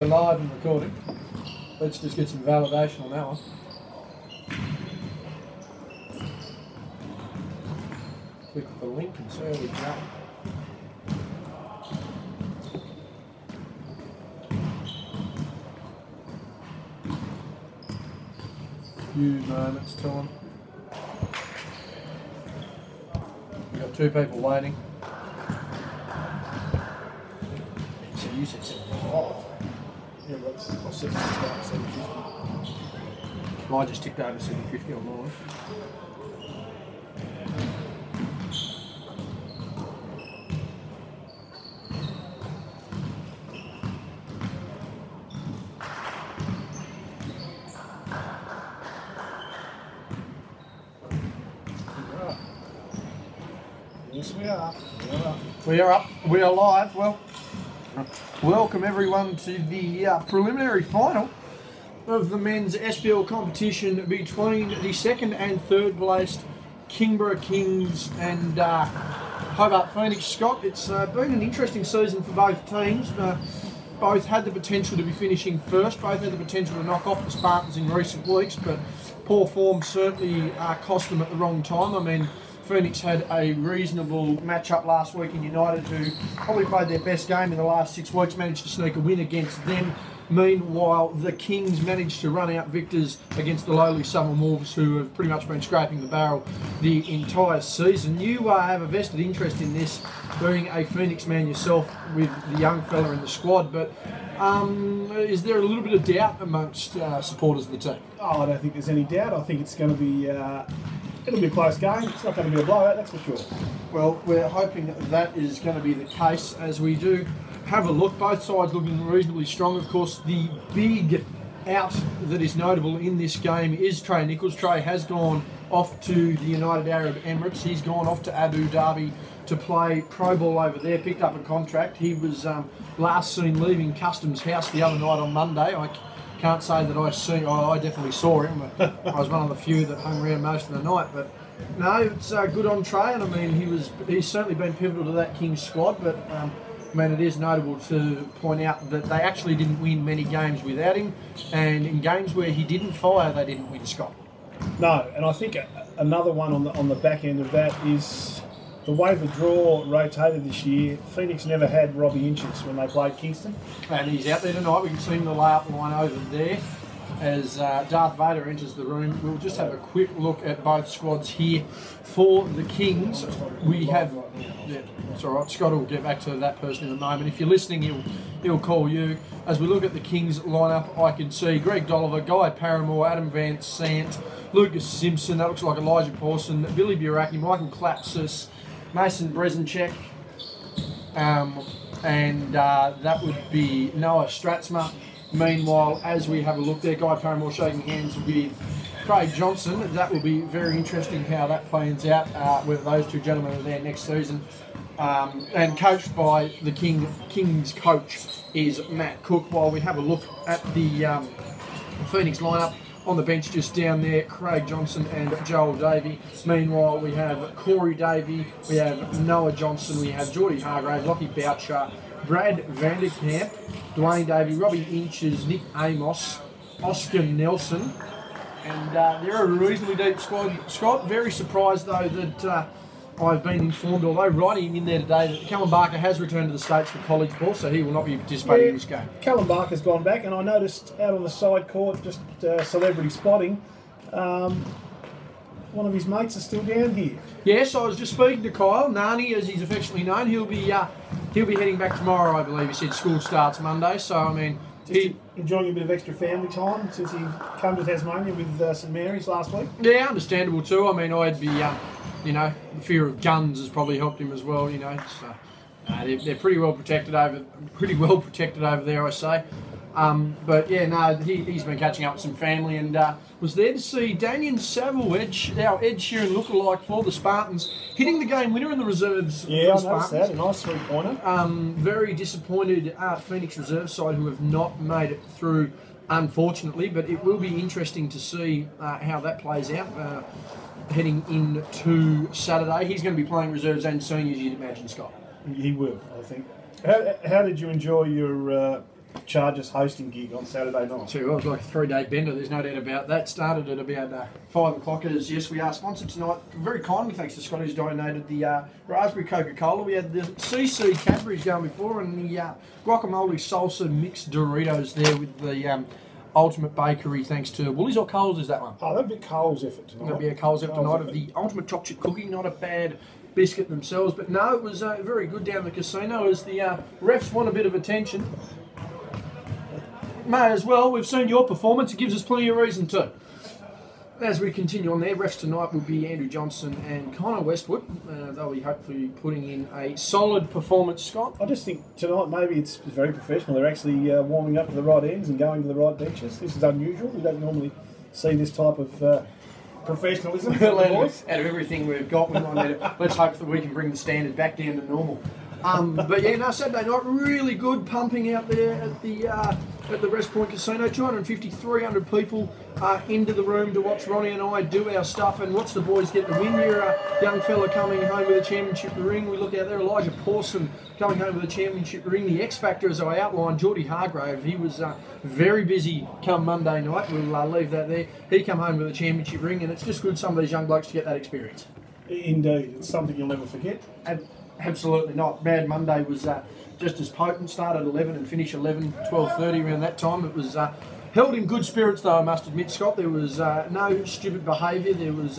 Live and recording. Let's just get some validation on that one. Click the link and see how we go. Few moments till them. We've got two people waiting. So you said 75. Yeah, but I said it's about 750. Mine just ticked over 750 on mine. Yes, we are. We are up. We are live. Well, welcome everyone to the preliminary final of the men's SBL competition between the second and third placed Kingborough Kings and Hobart Phoenix. Scott, it's been an interesting season for both teams. Both had the potential to be finishing first. Both had the potential to knock off the Spartans in recent weeks, but poor form certainly cost them at the wrong time. I mean, Phoenix had a reasonable matchup last week in United, who probably played their best game in the last 6 weeks, managed to sneak a win against them. Meanwhile, the Kings managed to run out victors against the lowly Southern Wolves, who have pretty much been scraping the barrel the entire season. You have a vested interest in this, being a Phoenix man yourself with the young fella in the squad, but is there a little bit of doubt amongst supporters of the team? Oh, I don't think there's any doubt. I think it's going to be... it'll be a close game. It's not going to be a blowout, that's for sure. Well, we're hoping that is going to be the case as we do have a look. Both sides looking reasonably strong. Of course, the big out that is notable in this game is Trey Nichols. Trey has gone off to the United Arab Emirates. He's gone off to Abu Dhabi to play pro ball over there, picked up a contract. He was last seen leaving Customs House the other night on Monday. I can't say that I definitely saw him, but I was one of the few that hung around most of the night. But no, it's good on Trey, and I mean he's certainly been pivotal to that Kings squad. But I mean, it is notable to point out that they actually didn't win many games without him, and in games where he didn't fire, they didn't win, Scott. No, and I think another one on the back end of that is the way the draw rotated this year. Phoenix never had Robbie Inches when they played Kingston. And he's out there tonight. We can see him the layup line over there as Darth Vader enters the room. We'll just have a quick look at both squads here. For the Kings, we have... Yeah, it's all right. Scott will get back to that person in a moment. If you're listening, he'll call you. As we look at the Kings lineup, I can see Greg Dolliver, Guy Paramore, Adam Van Sant, Lucas Simpson, that looks like Elijah Pawson, Billy Buraki, Michael Klapsis, Mason Brezenchek, and that would be Noah Stratsma. Meanwhile, as we have a look there, Guy Paramore shaking hands with Craig Johnson. That will be very interesting how that plans out, whether those two gentlemen are there next season. And coached by the Kings coach is Matt Cook. While we have a look at the Phoenix lineup, on the bench just down there, Craig Johnson and Joel Davey. Meanwhile, we have Corey Davey, we have Noah Johnson, we have Geordie Hargrave, Lockie Boucher, Brad Vanderkamp, Dwayne Davey, Robbie Inches, Nick Amos, Oscar Nelson, and they're a reasonably deep squad. Scott, very surprised though that I've been informed, although writing in there today, that Callum Barker has returned to the States for college ball, so he will not be participating in this game. Callum Barker's gone back, and I noticed out on the side court, just celebrity spotting, one of his mates is still down here. Yes, I was just speaking to Kyle, Nani as he's affectionately known. He'll be heading back tomorrow, I believe. He said school starts Monday, so I mean... Just enjoying a bit of extra family time since he came to Tasmania with St Mary's last week. Yeah, understandable too. I mean, I'd be... you know, the fear of guns has probably helped him as well. You know, so, they're pretty well protected over there, I say. But yeah, no, he's been catching up with some family and was there to see Daniel Saville, our Ed Sheeran lookalike for the Spartans, hitting the game winner in the reserves. Yeah, I noticed that. A nice three-pointer. Very disappointed Phoenix reserve side who have not made it through, unfortunately. But it will be interesting to see how that plays out. Heading into Saturday, he's going to be playing reserves and seniors, you'd imagine, Scott. He will, I think. How did you enjoy your Chargers hosting gig on Saturday night. So it was like a 3-day bender, there's no doubt about that. Started at about 5 o'clock. As yes, we are sponsored tonight, very kindly thanks to Scott who's donated the raspberry Coca-Cola. We had the CC Cadbury's going before and the guacamole salsa mixed Doritos there with the Ultimate Bakery, thanks to Woolies or Coles, is that one? Oh, that'd be Coles effort tonight. That'd be a Coles effort tonight of the Ultimate Chocolate Chip Cookie, not a bad biscuit themselves, but no, it was very good down the casino as the refs want a bit of attention. May as well, we've seen your performance, it gives us plenty of reason to. As we continue on there, refs tonight will be Andrew Johnson and Connor Westwood. They'll be hopefully putting in a solid performance, Scott. I just think tonight maybe it's very professional. They're actually warming up to the right ends and going to the right benches. This is unusual. We don't normally see this type of professionalism. Out of everything we've got, let's hope that we can bring the standard back down to normal. But yeah, no, Saturday night, really good pumping out there at the West Point Casino. 250, 300 people into the room to watch Ronnie and I do our stuff and watch the boys get the win. You're a young fella coming home with a championship ring. We look out there, Elijah Pawson coming home with a championship ring. The X Factor, as I outlined, Geordie Hargrave, he was very busy come Monday night. We'll leave that there. He come home with a championship ring, and it's just good some of these young blokes to get that experience. Indeed, it's something you'll never forget. Absolutely not. Bad Monday was just as potent. Started 11 and finished 11, 12:30 around that time. It was held in good spirits though, I must admit, Scott. There was no stupid behaviour. There was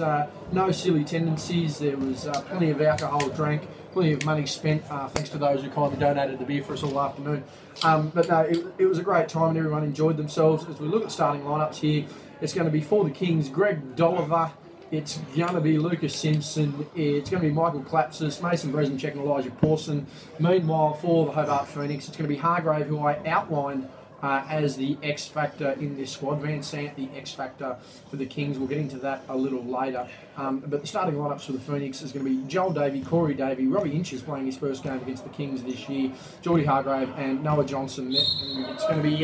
no silly tendencies. There was plenty of alcohol drank, plenty of money spent, thanks to those who kindly donated the beer for us all afternoon. But no, it was a great time and everyone enjoyed themselves. As we look at starting lineups here, it's going to be for the Kings, Greg Dolliver. It's going to be Lucas Simpson, it's going to be Michael Klapsis, Mason Bresenchek and Elijah Pawson. Meanwhile, for the Hobart Phoenix, it's going to be Hargrave, who I outlined as the X Factor in this squad. Van Sant, the X Factor for the Kings. We'll get into that a little later. But the starting lineups for the Phoenix is going to be Joel Davey, Corey Davey, Robbie Inches playing his first game against the Kings this year, Geordie Hargrave and Noah Johnson. And it's going to be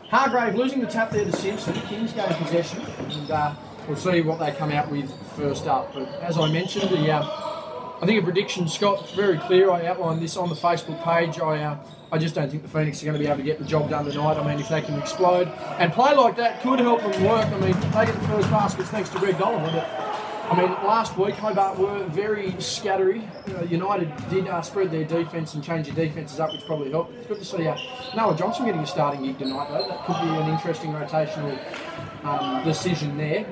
Hargrave losing the tap there to Simpson. Kings gain possession. And we'll see what they come out with first up. But as I mentioned, I think a prediction, Scott, very clear. I outlined this on the Facebook page. I just don't think the Phoenix are going to be able to get the job done tonight. I mean, if they can explode and play like that, could help them work. I mean, they get the first baskets thanks to Greg Dolliver. But I mean, last week Hobart were very scattery. United did spread their defence and change their defences up, which probably helped. It's good to see Noah Johnson getting a starting gig tonight, though. That could be an interesting rotational decision there.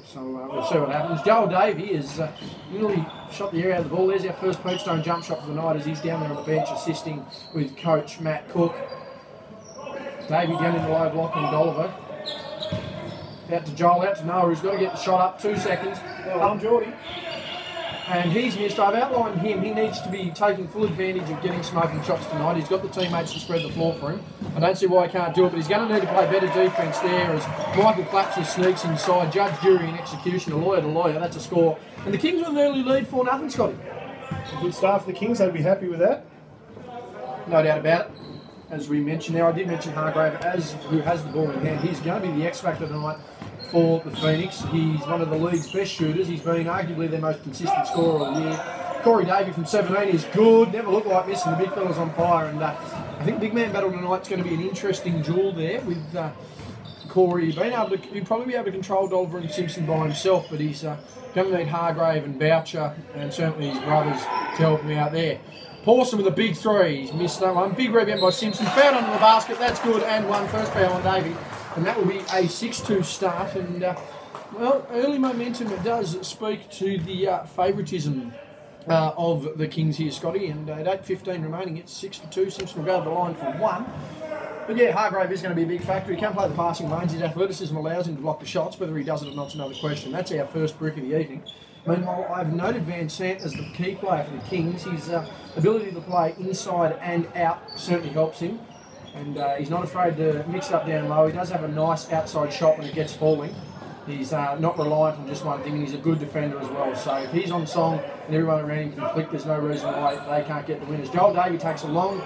So we'll see what happens. Joel Davey is nearly shot the air out of the ball. There's our first Peachstone jump shot for the night as he's down there on the bench assisting with coach Matt Cook. Davey down in the low block on Dolliver. Out to Joel, out to Noah, who's got to get the shot up. 2 seconds. Well done, Geordie. And he's missed. I've outlined him. He needs to be taking full advantage of getting smoking shots tonight. He's got the teammates to spread the floor for him. I don't see why he can't do it, but he's going to need to play better defence there as Michael Klapsis sneaks inside. Judge, jury and execution, a lawyer to lawyer. That's a score. And the Kings with an early lead, 4-0, Scotty. Good start for the Kings. They'd be happy with that. No doubt about it. As we mentioned there, I did mention Hargrave, who has the ball in hand. He's going to be the X Factor tonight for the Phoenix. He's one of the league's best shooters. He's been arguably their most consistent scorer all year. Corey Davey from 17 is good. Never looked like missing. The big fella's on fire. And I think big man battle tonight's going to be an interesting duel there with Corey being able to, he'll probably be able to control Dolliver and Simpson by himself, but he's going to need Hargrave and Boucher and certainly his brothers to help him out there. Pawson with a big three. He's missed that one. Big rebound by Simpson. Fouled under the basket. That's good. And one first foul on Davey. And that will be a 6-2 start. And, well, early momentum, it does speak to the favouritism of the Kings here, Scotty. And at 8:15 remaining, it's 6-2. Simpson will go to the line for one. But yeah, Hargrave is going to be a big factor. He can play the passing lanes. His athleticism allows him to block the shots. Whether he does it or not's another question. That's our first brick of the evening. Meanwhile, I've noted Van Sant as the key player for the Kings. His ability to play inside and out certainly helps him. And he's not afraid to mix it up down low. He does have a nice outside shot when it gets falling. He's not reliant on just one thing, and he's a good defender as well. So if he's on song and everyone around him can click, there's no reason why they can't get the winners. Joel Davey takes a long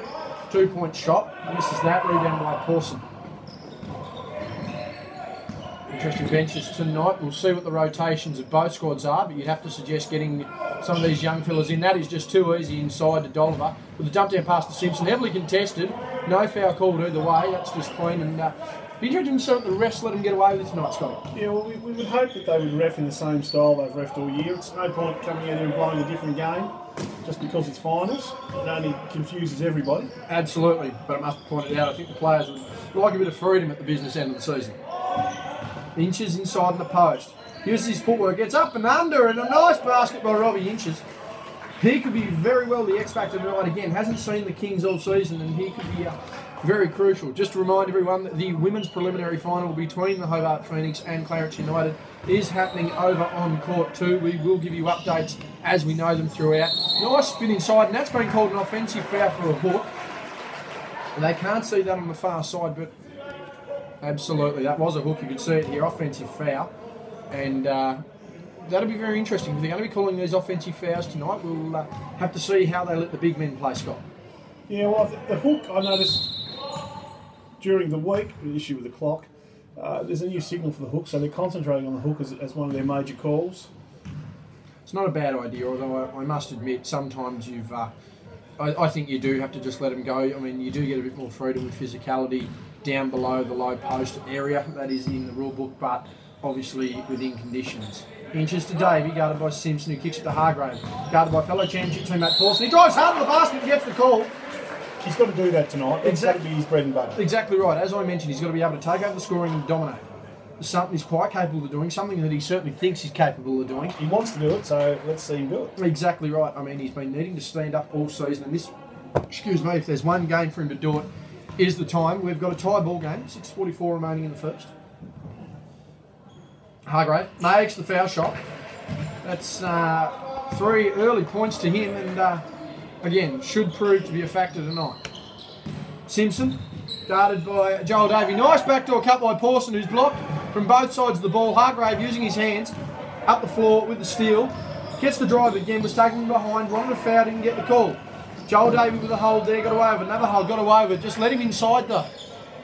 2-point shot. Misses that. Rebound by Pawson. interesting benches tonight. We'll see what the rotations of both squads are, but you'd have to suggest getting some of these young fellas in. That is just too easy inside to Dolliver. With the jump down pass to Simpson, heavily contested. No foul called either way. That's just clean. And be interesting to see what the refs let them get away with tonight, Scotty. Yeah, well, we would hope that they would ref in the same style they've refed all year. It's no point coming out here and blowing a different game just because it's finals. It only confuses everybody. Absolutely, but it must be pointed out, I think the players would like a bit of freedom at the business end of the season. Inches inside the post. Uses his footwork, gets up and under, and a nice basket by Robbie Inches. He could be very well the X Factor tonight again. Hasn't seen the Kings all season, and he could be very crucial. Just to remind everyone that the women's preliminary final between the Hobart Phoenix and Clarence United is happening over on court 2. We will give you updates as we know them throughout. Nice spin inside, and that's been called an offensive foul for a hook. They can't see that on the far side, but absolutely, that was a hook. You could see it here, offensive foul. And that'll be very interesting. If they're going to be calling these offensive fouls tonight, we'll have to see how they let the big men play, Scott. Yeah, well, the hook, I noticed during the week, the issue with the clock, there's a new signal for the hook, so they're concentrating on the hook as one of their major calls. It's not a bad idea, although I must admit sometimes you've... I think you do have to just let them go. I mean, you do get a bit more freedom with physicality down below the low post area. That is in the rule book, but obviously within conditions. Inches to Davey, guarded by Simpson, who kicks it to Hargrave. Guarded by fellow championship teammate Paulson. He drives hard to the basket and gets the call. He's got to do that tonight. It's got to be his bread and butter. Exactly right. As I mentioned, he's got to be able to take over the scoring and dominate. Something he's quite capable of doing, something that he certainly thinks he's capable of doing. He wants to do it, so let's see him do it. Exactly right. I mean, he's been needing to stand up all season, and this, excuse me, if there's one game for him to do it, is the time. We've got a tie ball game, 6:44 remaining in the first. Hargrave makes the foul shot. That's 3 early points to him, and again, should prove to be a factor tonight. Simpson, guarded by Joel Davey. Nice backdoor cut by Pawson, who's blocked from both sides of the ball. Hargrave using his hands up the floor with the steal. Gets the drive again, was taken behind, wanted a foul, didn't get the call. Joel Davey with a hold there, got away with another hold, got away with it. Just let him inside though.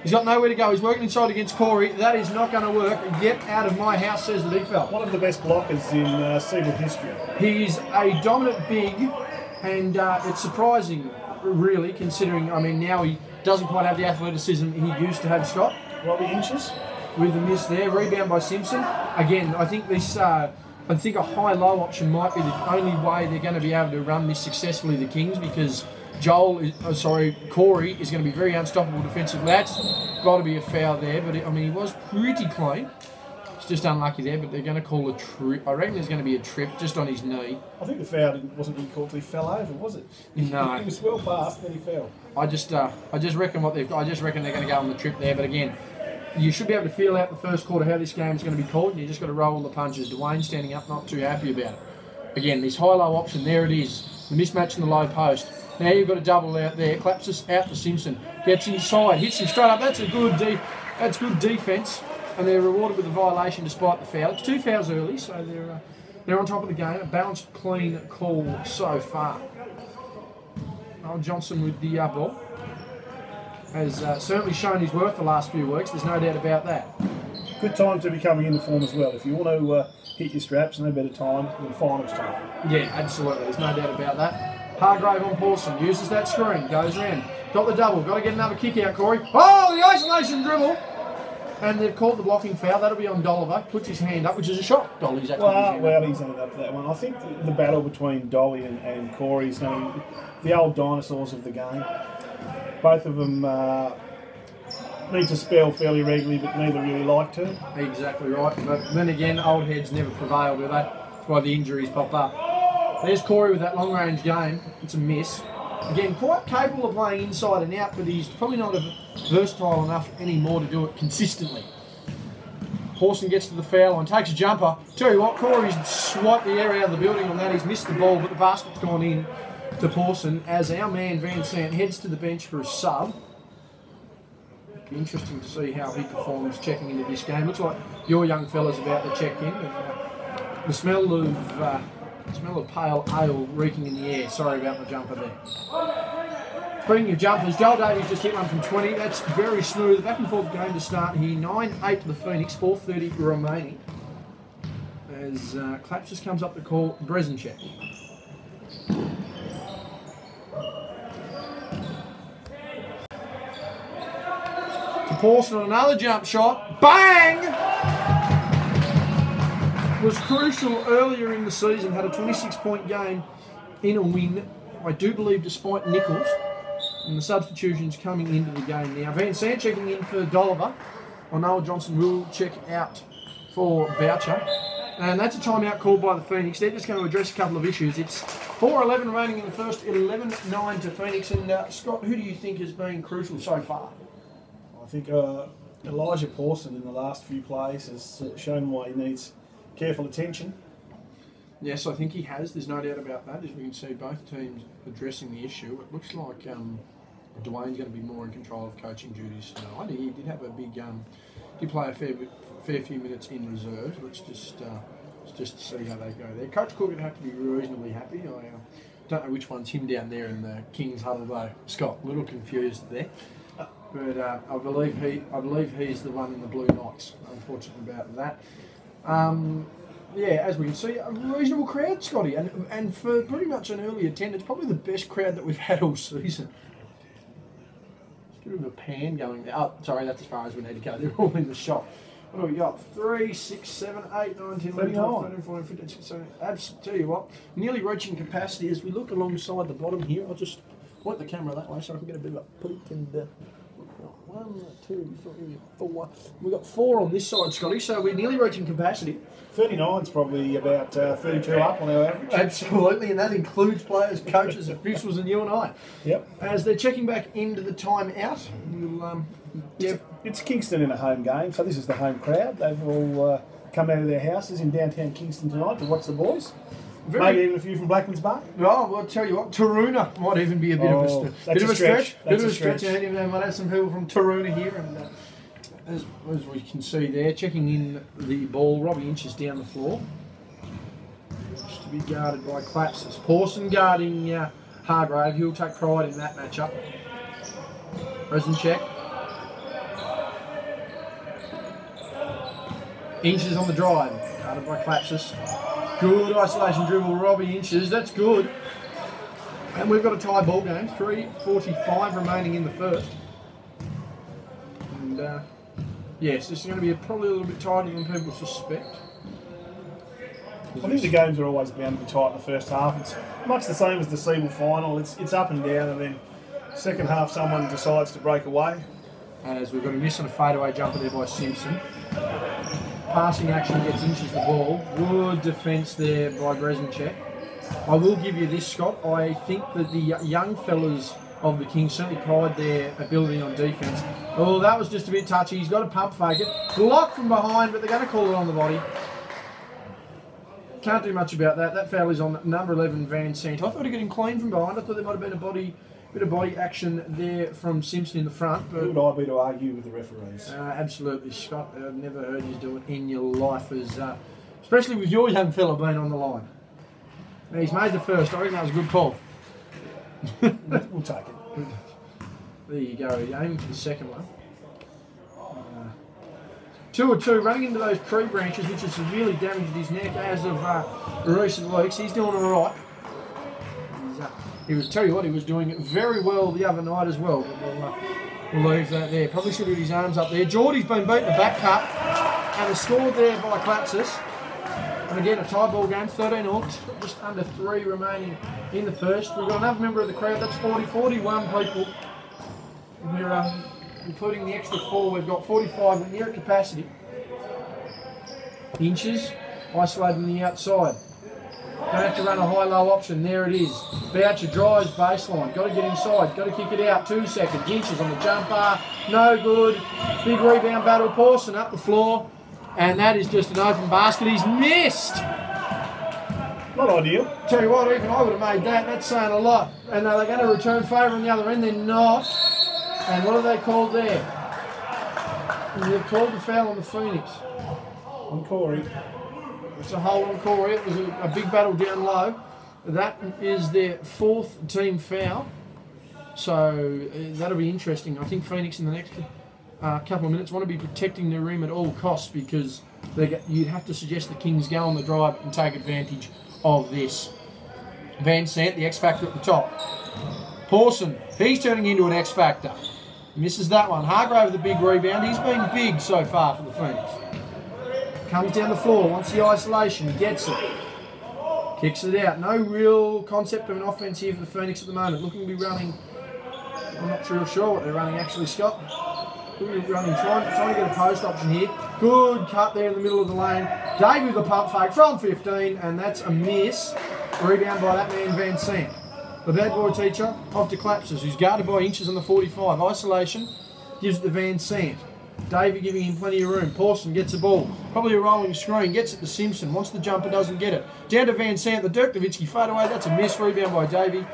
He's got nowhere to go. He's working inside against Corey. That is not going to work. Get out of my house, says the big fella. One of the best blockers in Seagull history. He's a dominant big, and it's surprising, really, considering, I mean, now he doesn't quite have the athleticism he used to have, Scott. Robbie Inches. With a miss there. Rebound by Simpson. Again, I think this... I think a high-low option might be the only way they're going to be able to run this successfully, the Kings, because Corey is going to be very unstoppable defensively. That's got to be a foul there, but I mean, he was pretty clean. It's just unlucky there, but they're going to call a trip. I reckon there's going to be a trip just on his knee. I think the foul wasn't being called till he fell over, was it? No. He was well past, then he fell. I just reckon they're going to go on the trip there, but again, you should be able to feel out the first quarter how this game is going to be called, and you just got to roll the punches. Dwayne standing up, not too happy about it. Again, this high-low option, there it is. The mismatch in the low post. Now you've got a double out there. Claps us out to Simpson. Gets inside, hits him straight up. That's good defence, and they're rewarded with a violation despite the foul. It's 2 fouls early, so they're on top of the game. A balanced, clean call so far. Old Johnson with the ball. Has certainly shown his worth the last few weeks, there's no doubt about that. Good time to be coming into form as well. If you want to hit your straps, no better time than finals time. Yeah, absolutely, there's no doubt about that. Hargrave on Paulson, uses that screen, goes around. Got the double, got to get another kick out, Corey. Oh, the isolation dribble! And they've called the blocking foul, that'll be on Dolliver. Puts his hand up, which is a shot. Dolly's actually he's ended up for that one. I think the battle between Dolly and Corey is going to be the old dinosaurs of the game. Both of them need to spell fairly regularly, but neither really like to. Exactly right. But then again, old heads never prevail, do they? That's why the injuries pop up. There's Corey with that long-range game. It's a miss. Again, quite capable of playing inside and out, but he's probably not versatile enough anymore to do it consistently. Pawson gets to the foul line, takes a jumper. Tell you what, Corey's swiped the air out of the building on that. He's missed the ball, but the basket's gone in to Pawson as our man Van Sant heads to the bench for a sub. Be interesting to see how he performs checking into this game. Looks like your young fella's about to check in. The smell of pale ale reeking in the air. Sorry about my jumper there. Speaking of jumpers, Joel Davies just hit one from 20. That's very smooth. Back and forth game to start here. 9-8 to the Phoenix, 4:30 remaining. As Claps just comes up to call Brezenchek. To Pawson on another jump shot. Bang! Was crucial earlier in the season. Had a 26-point game in a win. I do believe despite Nichols. And the substitutions coming into the game now. Van Sant checking in for Dolliver. Noel Johnson will check out for Boucher. And that's a timeout called by the Phoenix. They're just going to address a couple of issues. It's 4:11 remaining in the first, 11-9 to Phoenix. And Scott, who do you think has been crucial so far? I think Elijah Pawson in the last few plays has shown why he needs careful attention. Yes, I think he has. There's no doubt about that. As we can see, both teams addressing the issue. It looks like Dwayne's going to be more in control of coaching duties tonight. He did have a big, did play a fair few minutes in reserves. Let's just see how they go there. Coach Cook would have to be reasonably happy. I don't know which one's him down there in the King's huddle though. Scott, a little confused there. But I believe he's the one in the Blue Knights. Unfortunate about that. Yeah, as we can see, a reasonable crowd, Scotty, and for pretty much an early attendance, probably the best crowd that we've had all season. Bit of a pan going there. Oh, sorry, that's as far as we need to go. They're all in the shop. What do we got? 3, 6, 7, 8, 9, 10, 11, 12, 13, 14, 15, 16, 17. Tell you what, nearly reaching capacity as we look alongside the bottom here. I'll just point the camera that way so I can get a bit of a peek and 1, 2, 3, 4. We've got 4 on this side, Scotty, so we're nearly reaching capacity. 39's probably about 32 up on our average. Absolutely, and that includes players, coaches, officials, and you and I. Yep. As they're checking back into the timeout, we'll, It's Kingston in a home game, so this is the home crowd. They've all come out of their houses in downtown Kingston tonight to watch the boys. Maybe even a few from Blackman's Bar. Oh, well, I'll tell you what, Taroona might even be a bit of a stretch. Bit of a stretch. They might have some people from Taroona here, and as we can see there, checking in the ball, Robbie Inch is down the floor. Just to be guarded by Claps. It's Pawson guarding Hargrave. He'll take pride in that matchup. Brezenchek. Inches on the drive, guarded by Clapsis. Good isolation dribble, Robbie Inches. That's good. And we've got a tie ball game. 3:45 remaining in the first. And yes, this is going to be probably a little bit tighter than people suspect. I think the games are always bound to be tight in the first half. It's much the same as the Siebel final. It's up and down, and then second half someone decides to break away. As we've got a miss on a fadeaway jumper there by Simpson. Passing action gets Inches the ball. Good defence there by Brezenchek. I will give you this, Scott. I think that the young fellas of the Kings certainly pride their ability on defence. Oh, that was just a bit touchy. He's got to pump fake it. Blocked from behind, but they're going to call it on the body. Can't do much about that. That foul is on number 11, Van Sant. I thought he got him clean from behind. I thought there might have been a bit of body action there from Simpson in the front. But who would I be to argue with the referees? Absolutely, Scott. I've never heard you do it in your life, especially with your young fella being on the line. Now, he's made the first. I reckon that was a good call. We'll take it. There you go. He's aiming for the second one. 2-2, running into those tree branches, which has severely damaged his neck as of recent weeks. He's doing all right. He was, tell you what, he was doing very well the other night as well. But we'll leave that there. Probably should have his arms up there. Geordie's been beaten a back cut and is scored there by Clapsis. And again, a tie ball game, 13 all, just under 3 remaining in the first. We've got another member of the crowd, that's 41 people. And we're including the extra 4, we've got 45, we're near at capacity. Inches, isolating the outside. Don't have to run a high-low option. There it is. Boucher drives baseline. Got to get inside. Got to kick it out. 2 seconds. Inches on the jump bar. No good. Big rebound battle. Pawson up the floor. And that is just an open basket. He's missed. Not ideal. Tell you what, even I would have made that. That's saying a lot. And they're going to return favour on the other end. They're not. And what have they called there? And they've called the foul on the Phoenix. On Corey. It's a hold on Corey. It was a big battle down low. That is their 4th team foul. So that'll be interesting. I think Phoenix in the next couple of minutes want to be protecting the rim at all costs, because you'd have to suggest the Kings go on the drive and take advantage of this. Van Sant, the X Factor at the top. Pawson, he's turning into an X Factor. Misses that one. Hargrave with the big rebound. He's been big so far for the Phoenix. Comes down the floor, wants the isolation, gets it. Kicks it out. No real concept of an offense here for the Phoenix at the moment. Looking to be running, I'm not real sure what they're running actually, Scott. Looking to be running, trying to get a post option here. Good cut there in the middle of the lane. Dave with the pump fake from 15, and that's a miss. Rebound by that man Van Sant. The bad boy teacher off to Collapses, who's guarded by inches on the 45. Isolation gives it to Van Sant. Davey giving him plenty of room. Pawson gets the ball. Probably a rolling screen. Gets it to Simpson. Wants the jumper, doesn't get it. Down to Van Sant. The Dirk Nowitzki fade away. That's a miss. Rebound by Davey.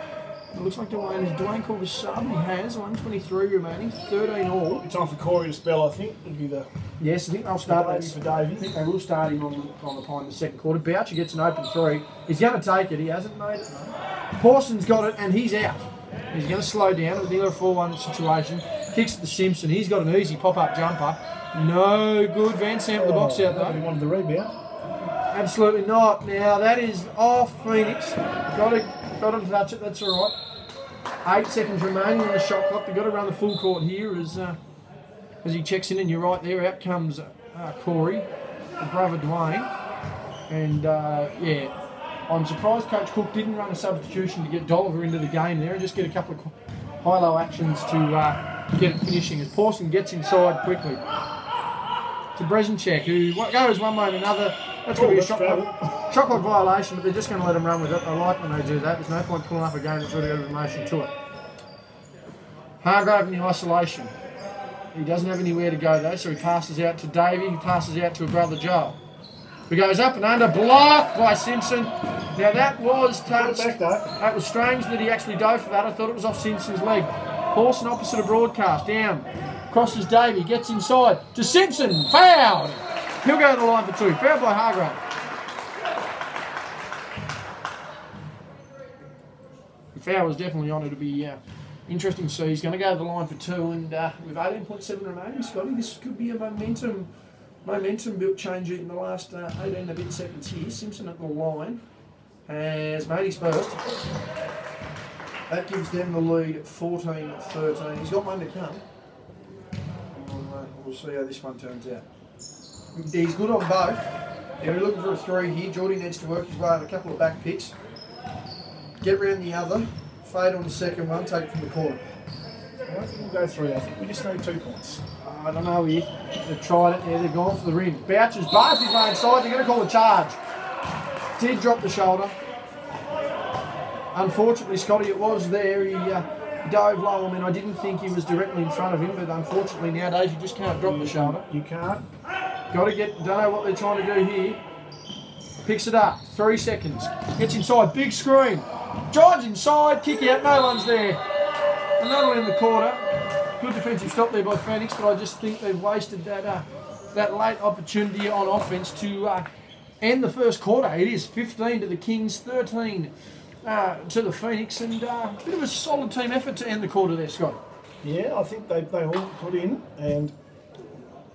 It looks like Dwayne called a sub. He has 1:23 remaining. 13 all. Time for Corey to spell, I think. It'd be the... Yes, I think they'll start that. For Davey. I think they will start him on the pine in the second quarter. Boucher gets an open three. He's going to take it. He hasn't made it. No. Pawson's got it, and he's out. He's going to slow down at nearly a 4-1 situation. Kicks it to Simpson. He's got an easy pop-up jumper. No good. Van Sant with the box out, though. He wanted the rebound. Absolutely not. Now, that is off Phoenix. Got to touch it. That's all right. 8 seconds remaining in the shot clock. They've got to run the full court here as he checks in, and you're right there. Out comes Corey, the brother Dwayne. And, yeah, I'm surprised Coach Cook didn't run a substitution to get Dolliver into the game there and just get a couple of high-low actions to get it finishing as Pawson gets inside quickly. To Brezinchek, who goes one way and another. That's going to be a shot clock violation, but they're just going to let him run with it. I like when they do that. There's no point pulling up a game that's really got a motion to it. Hargrave in the isolation. He doesn't have anywhere to go though, so he passes out to Davey. He passes out to a brother Joel. He goes up and under, blocked by Simpson. Now that was touched. That was strange that he actually dove for that. I thought it was off Simpson's leg. Pawson opposite of broadcast, down. Crosses Davey, gets inside to Simpson, fouled. He'll go to the line for 2. Foul by Hargrave. The foul was definitely on. It'll be interesting to see. He's going to go to the line for 2, and with 18.7 remaining, Scotty, this could be a momentum built changer in the last 18 and a bit seconds here. Simpson at the line has made his first. That gives them the lead 14-13. He's got one to come. We'll see how this one turns out. He's good on both. They're looking for a 3 here. Geordie needs to work his way on a couple of back picks. Get round the other. Fade on the second one. Take it from the corner. I don't think we'll go 3. I think we just need 2 points. I don't know here. They've tried it. Yeah, they've gone for the rim. Boucher's bars his way inside. They're going to call a charge. Did drop the shoulder. Unfortunately, Scotty, it was there. He dove low. I mean, I didn't think he was directly in front of him, but unfortunately nowadays you just can't drop the shoulder. You can't. Got to get, don't know what they're trying to do here. Picks it up, 3 seconds. Gets inside, big screen. Drives inside, kick out, no one's there. Another one in the corner. Good defensive stop there by Phoenix, but I just think they've wasted that late opportunity on offense to end the first quarter. It is 15 to the Kings, 13 to the Phoenix, and a bit of a solid team effort to end the quarter there, Scott. Yeah, I think they all put in, and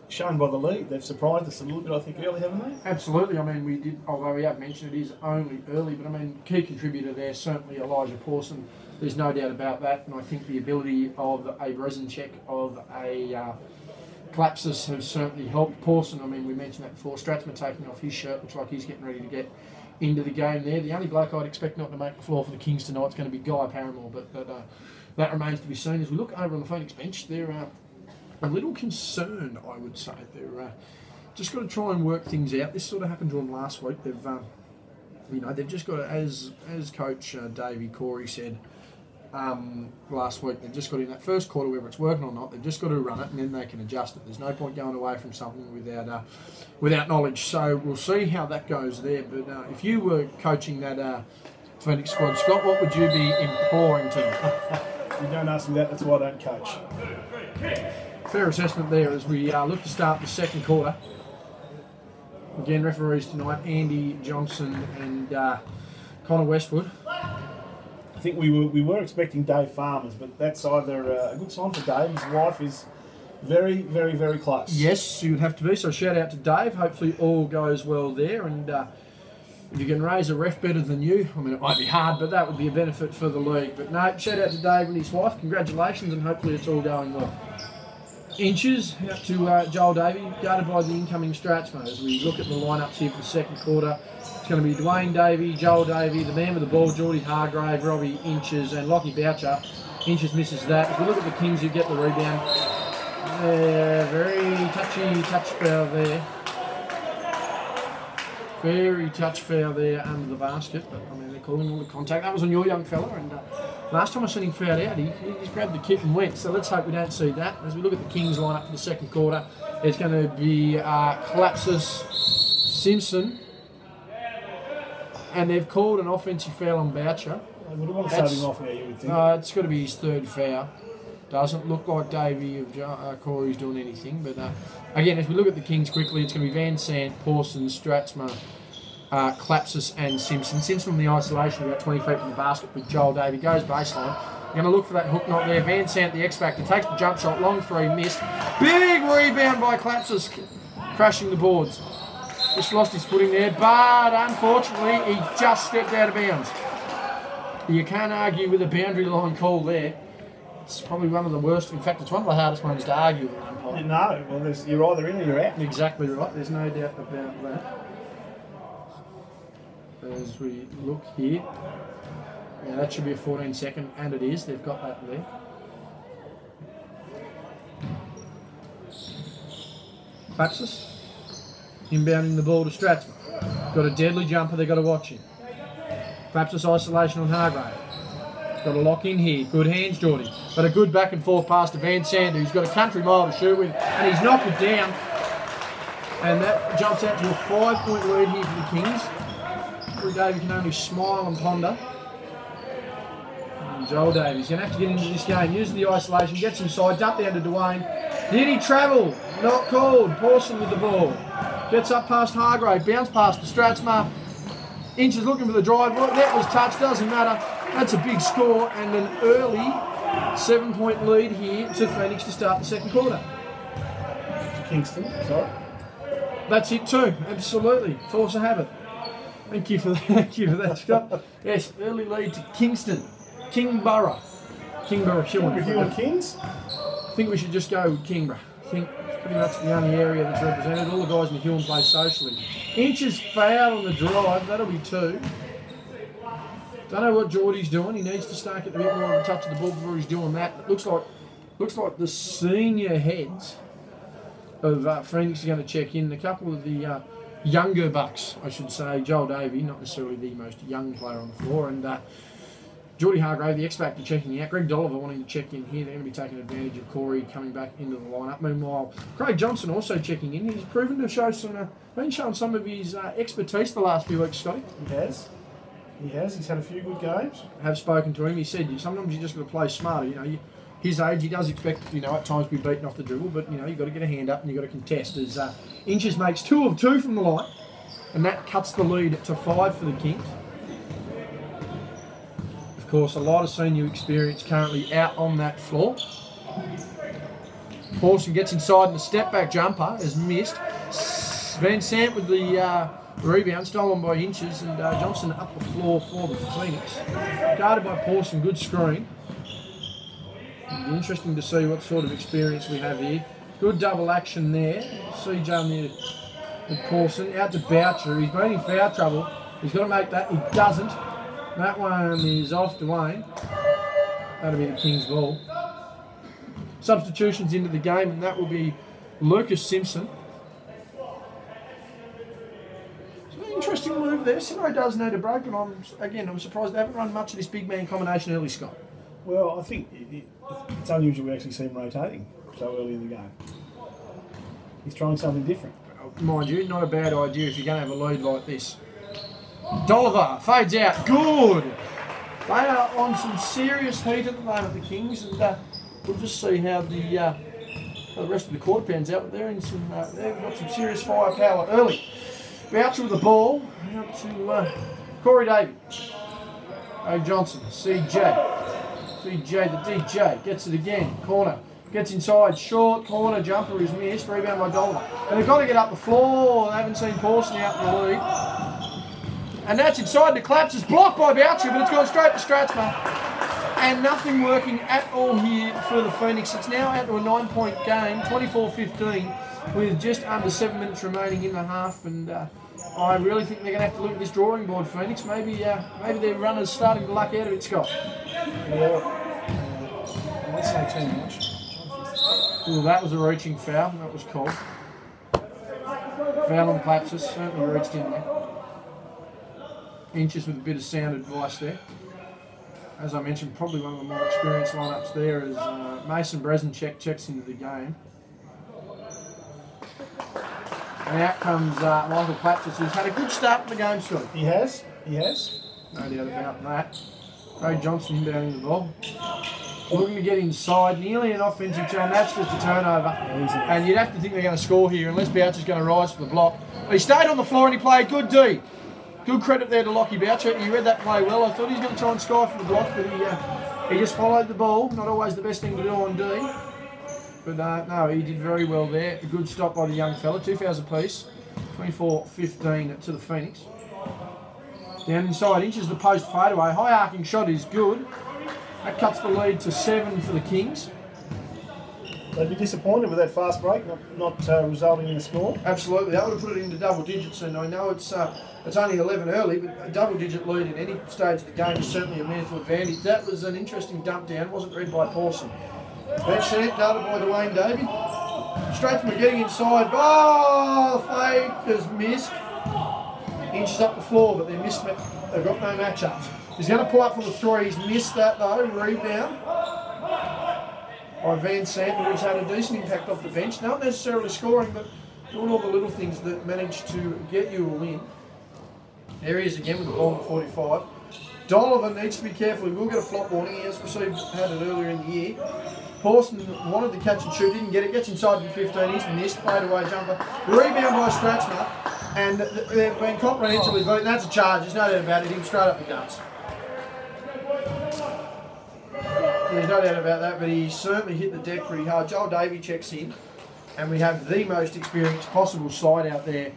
shown by the lead, they've surprised us a little bit, I think, early, haven't they? Absolutely. I mean, we did, although we have mentioned it is only early, but I mean, key contributor there, certainly Elijah Pawson. There's no doubt about that, and I think the ability of a Brezinchek, of a Collapses has certainly helped Pawson. I mean, we mentioned that before. Strathman taking off his shirt, looks like he's getting ready to get into the game there. The only bloke I'd expect not to make the floor for the Kings tonight is going to be Guy Paramore, but that remains to be seen. As we look over on the Phoenix bench, they're a little concerned, I would say. They're just got to try and work things out. This sort of happened to them last week. They've, they've just got to, as Coach Davey Corey said last week, they've just got in that first quarter, whether it's working or not, they've just got to run it and then they can adjust it. There's no point going away from something without knowledge. So we'll see how that goes there. But if you were coaching that Phoenix squad, Scott, what would you be imploring to them? You don't ask me that, that's why I don't coach. Fair assessment there as we look to start the second quarter. Again, referees tonight, Andy Johnson and Connor Westwood. I think we were expecting Dave Farmers, but that's either a good sign for Dave. His wife is very, very, very close. Yes, you would have to be. So shout out to Dave. Hopefully all goes well there. And if you can raise a ref better than you, I mean, it might be hard, but that would be a benefit for the league. But no, shout out to Dave and his wife. Congratulations, and hopefully it's all going well. Inches out to Joel Davey, guarded by the incoming Stratsmo. As we look at the lineups here for the second quarter, it's going to be Dwayne Davey, Joel Davey, the man with the ball, Geordie Hargrave, Robbie Inches, and Lockie Boucher. Inches misses that. If we look at the Kings who get the rebound, very touchy touch foul there. Very touch foul there under the basket, but I mean they're calling all the contact. That was on your young fella, and last time I seen him fouled out, he just grabbed the kip and went. So let's hope we don't see that. As we look at the Kings lineup for the second quarter, it's going to be Collapsus, Simpson, and they've called an offensive foul on Boucher. I would want to start him off now, you would think. It's got to be his third foul. Doesn't look like Davey of Corey's doing anything, but again, as we look at the Kings quickly, it's going to be Van Sant, Pawson, Stratsma, Collapsus and Simpson. Simpson from the isolation about 20 feet from the basket with Joel Davey. Goes baseline. You're going to look for that hook knot there. Van Sant, the X-Factor, takes the jump shot, long three, missed. Big rebound by Collapsus, crashing the boards. Just lost his footing there, but unfortunately, he just stepped out of bounds. You can't argue with a boundary line call there. It's probably one of the worst. In fact, it's one of the hardest ones to argue with an umpire. No, well, you're either in or you're out. Exactly right. There's no doubt about that. As we look here, yeah, that should be a 14-second, and it is. They've got that there. Collapsus, inbounding the ball to Stratsman. Got a deadly jumper. They've got to watch him. Collapsus isolation on Hargrave. Got a lock in here. Good hands, Geordie. But a good back and forth pass to Van Sant, who's got a country mile to shoot with, and he's knocked it down. And that jumps out to a 5-point lead here for the Kings. Drew Davey can only smile and ponder. And Joel Davies going to have to get into this game. Uses the isolation, gets inside, dump down to Dwayne. Did he travel? Not called. Pawson with the ball. Gets up past Hargrave, bounce past to Stratsma. Inches looking for the drive. That was touched, doesn't matter. That's a big score and an early 7-point lead here to Phoenix to start the second quarter. To Kingston, sorry. That's it too, absolutely. Force of habit. Thank you for that, thank you for that, Scott. Yes, early lead to Kingston. Kingborough-Huon. Kingborough-Huon Kings? I think we should just go with Kingborough. I think it's pretty much the only area that's represented. All the guys in the Huon play socially. Inches foul on the drive, that'll be 2. Don't know what Geordie's doing. He needs to start getting a bit more of a touch of the ball before he's doing that. It looks like the senior heads of Phoenix are going to check in. A couple of the younger bucks, I should say. Joel Davey, not necessarily the most young player on the floor, and Geordie Hargrave, the X-Factor, checking out. Greg Dolliver wanting to check in here. They're going to be taking advantage of Corey coming back into the lineup. Meanwhile, Craig Johnson also checking in. He's proven to show been showing some of his expertise the last few weeks, Scotty. He has. He has. He's had a few good games. I have spoken to him. He said sometimes you just got to play smarter. You know, his age, he does expect at times to be beaten off the dribble, but you've got to get a hand up and you've got to contest. As Inches makes 2 of 2 from the line, and that cuts the lead to 5 for the Kings. Of course, a lot of senior experience currently out on that floor. Pawson gets inside and the step back jumper is missed. Van Sant with the rebound, stolen by Inches, and Johnson up the floor for the Phoenix. Guarded by Pawson, good screen. It'll be interesting to see what sort of experience we have here. Good double action there. See John there with Pawson. Out to Boucher. He's been in foul trouble. He's got to make that. He doesn't. That one is off Dwayne. That'll be the Kings' ball. Substitutions into the game, and that will be Lucas Simpson. Interesting move there. Simo does need a break, but I'm surprised they haven't run much of this big man combination early, Scott. Well, I think it's unusual we actually see him rotating so early in the game. He's trying something different. Mind you, not a bad idea if you're going to have a lead like this. Dolliver fades out. Good. They are on some serious heat at the moment, the Kings, and we'll just see how the rest of the quarter pans out. But they've got some serious firepower early. Boucher with the ball, out to Corey Davey. Johnson, CJ, the DJ, gets it again, corner, gets inside, short, corner, jumper is missed, rebound by Dollar. And they've got to get up the floor, they haven't seen Pawson out in the lead. And that's inside the collapse, it's blocked by Boucher, but it's gone straight to Stratzman. And nothing working at all here for the Phoenix. It's now out to a 9-point game, 24-15, with just under 7 minutes remaining in the half. And I really think they're going to have to look at this drawing board, Phoenix. Maybe their runner's starting to luck out of it, Scott. Yeah, I won't say too much. Well, that was a reaching foul. That was called. Foul on Clapsis. Certainly reached in there. Inches with a bit of sound advice there. As I mentioned, probably one of the more experienced lineups there is Mason Bresenchek checks into the game. And out comes Michael Clapsis, who's had a good start in the game, Scott. He has. No doubt about that. Ray Johnson inbounding the ball. Looking to get inside, nearly an offensive turn. That's just a turnover. And you'd have to think they're going to score here unless Boucher's going to rise for the block. He stayed on the floor and he played good D. Good credit there to Lockie Boucher. He read that play well. I thought he was going to try and sky for the block, but he just followed the ball. Not always the best thing to do on D. But no, he did very well there. A good stop by the young fella. 2 fouls apiece. 24-15 to the Phoenix. Down inside, Inches the post fadeaway. High arcing shot is good. That cuts the lead to 7 for the Kings. They'd be disappointed with that fast break, not resulting in a score. Absolutely, that would have put it into double digits, and I know it's only 11 early, but a double-digit lead in any stage of the game is certainly a meaningful advantage. That was an interesting dump down, wasn't read by Pawson. Bench sent, darted by Dwayne Davey. Strathman getting inside. Oh, the fake has missed. Inches up the floor, but they've got no matchups. He's going to pull up for the 3. He's missed that though. Rebound by Van Sant, who's had a decent impact off the bench. Not necessarily scoring, but doing all the little things that manage to get you a win. There he is again with the ball at 45. Donovan needs to be careful. He will get a flop warning. He has had it earlier in the year. Pawson wanted to catch and shoot, didn't get it. Gets inside from 15. He's missed. Fade away jumper. Rebound by Stratzman. And they've been comprehensively beaten. That's a charge. There's no doubt about it. Him straight up the guts. There's no doubt about that, but he certainly hit the deck pretty hard. Joel Davey checks in, and we have the most experienced possible side out there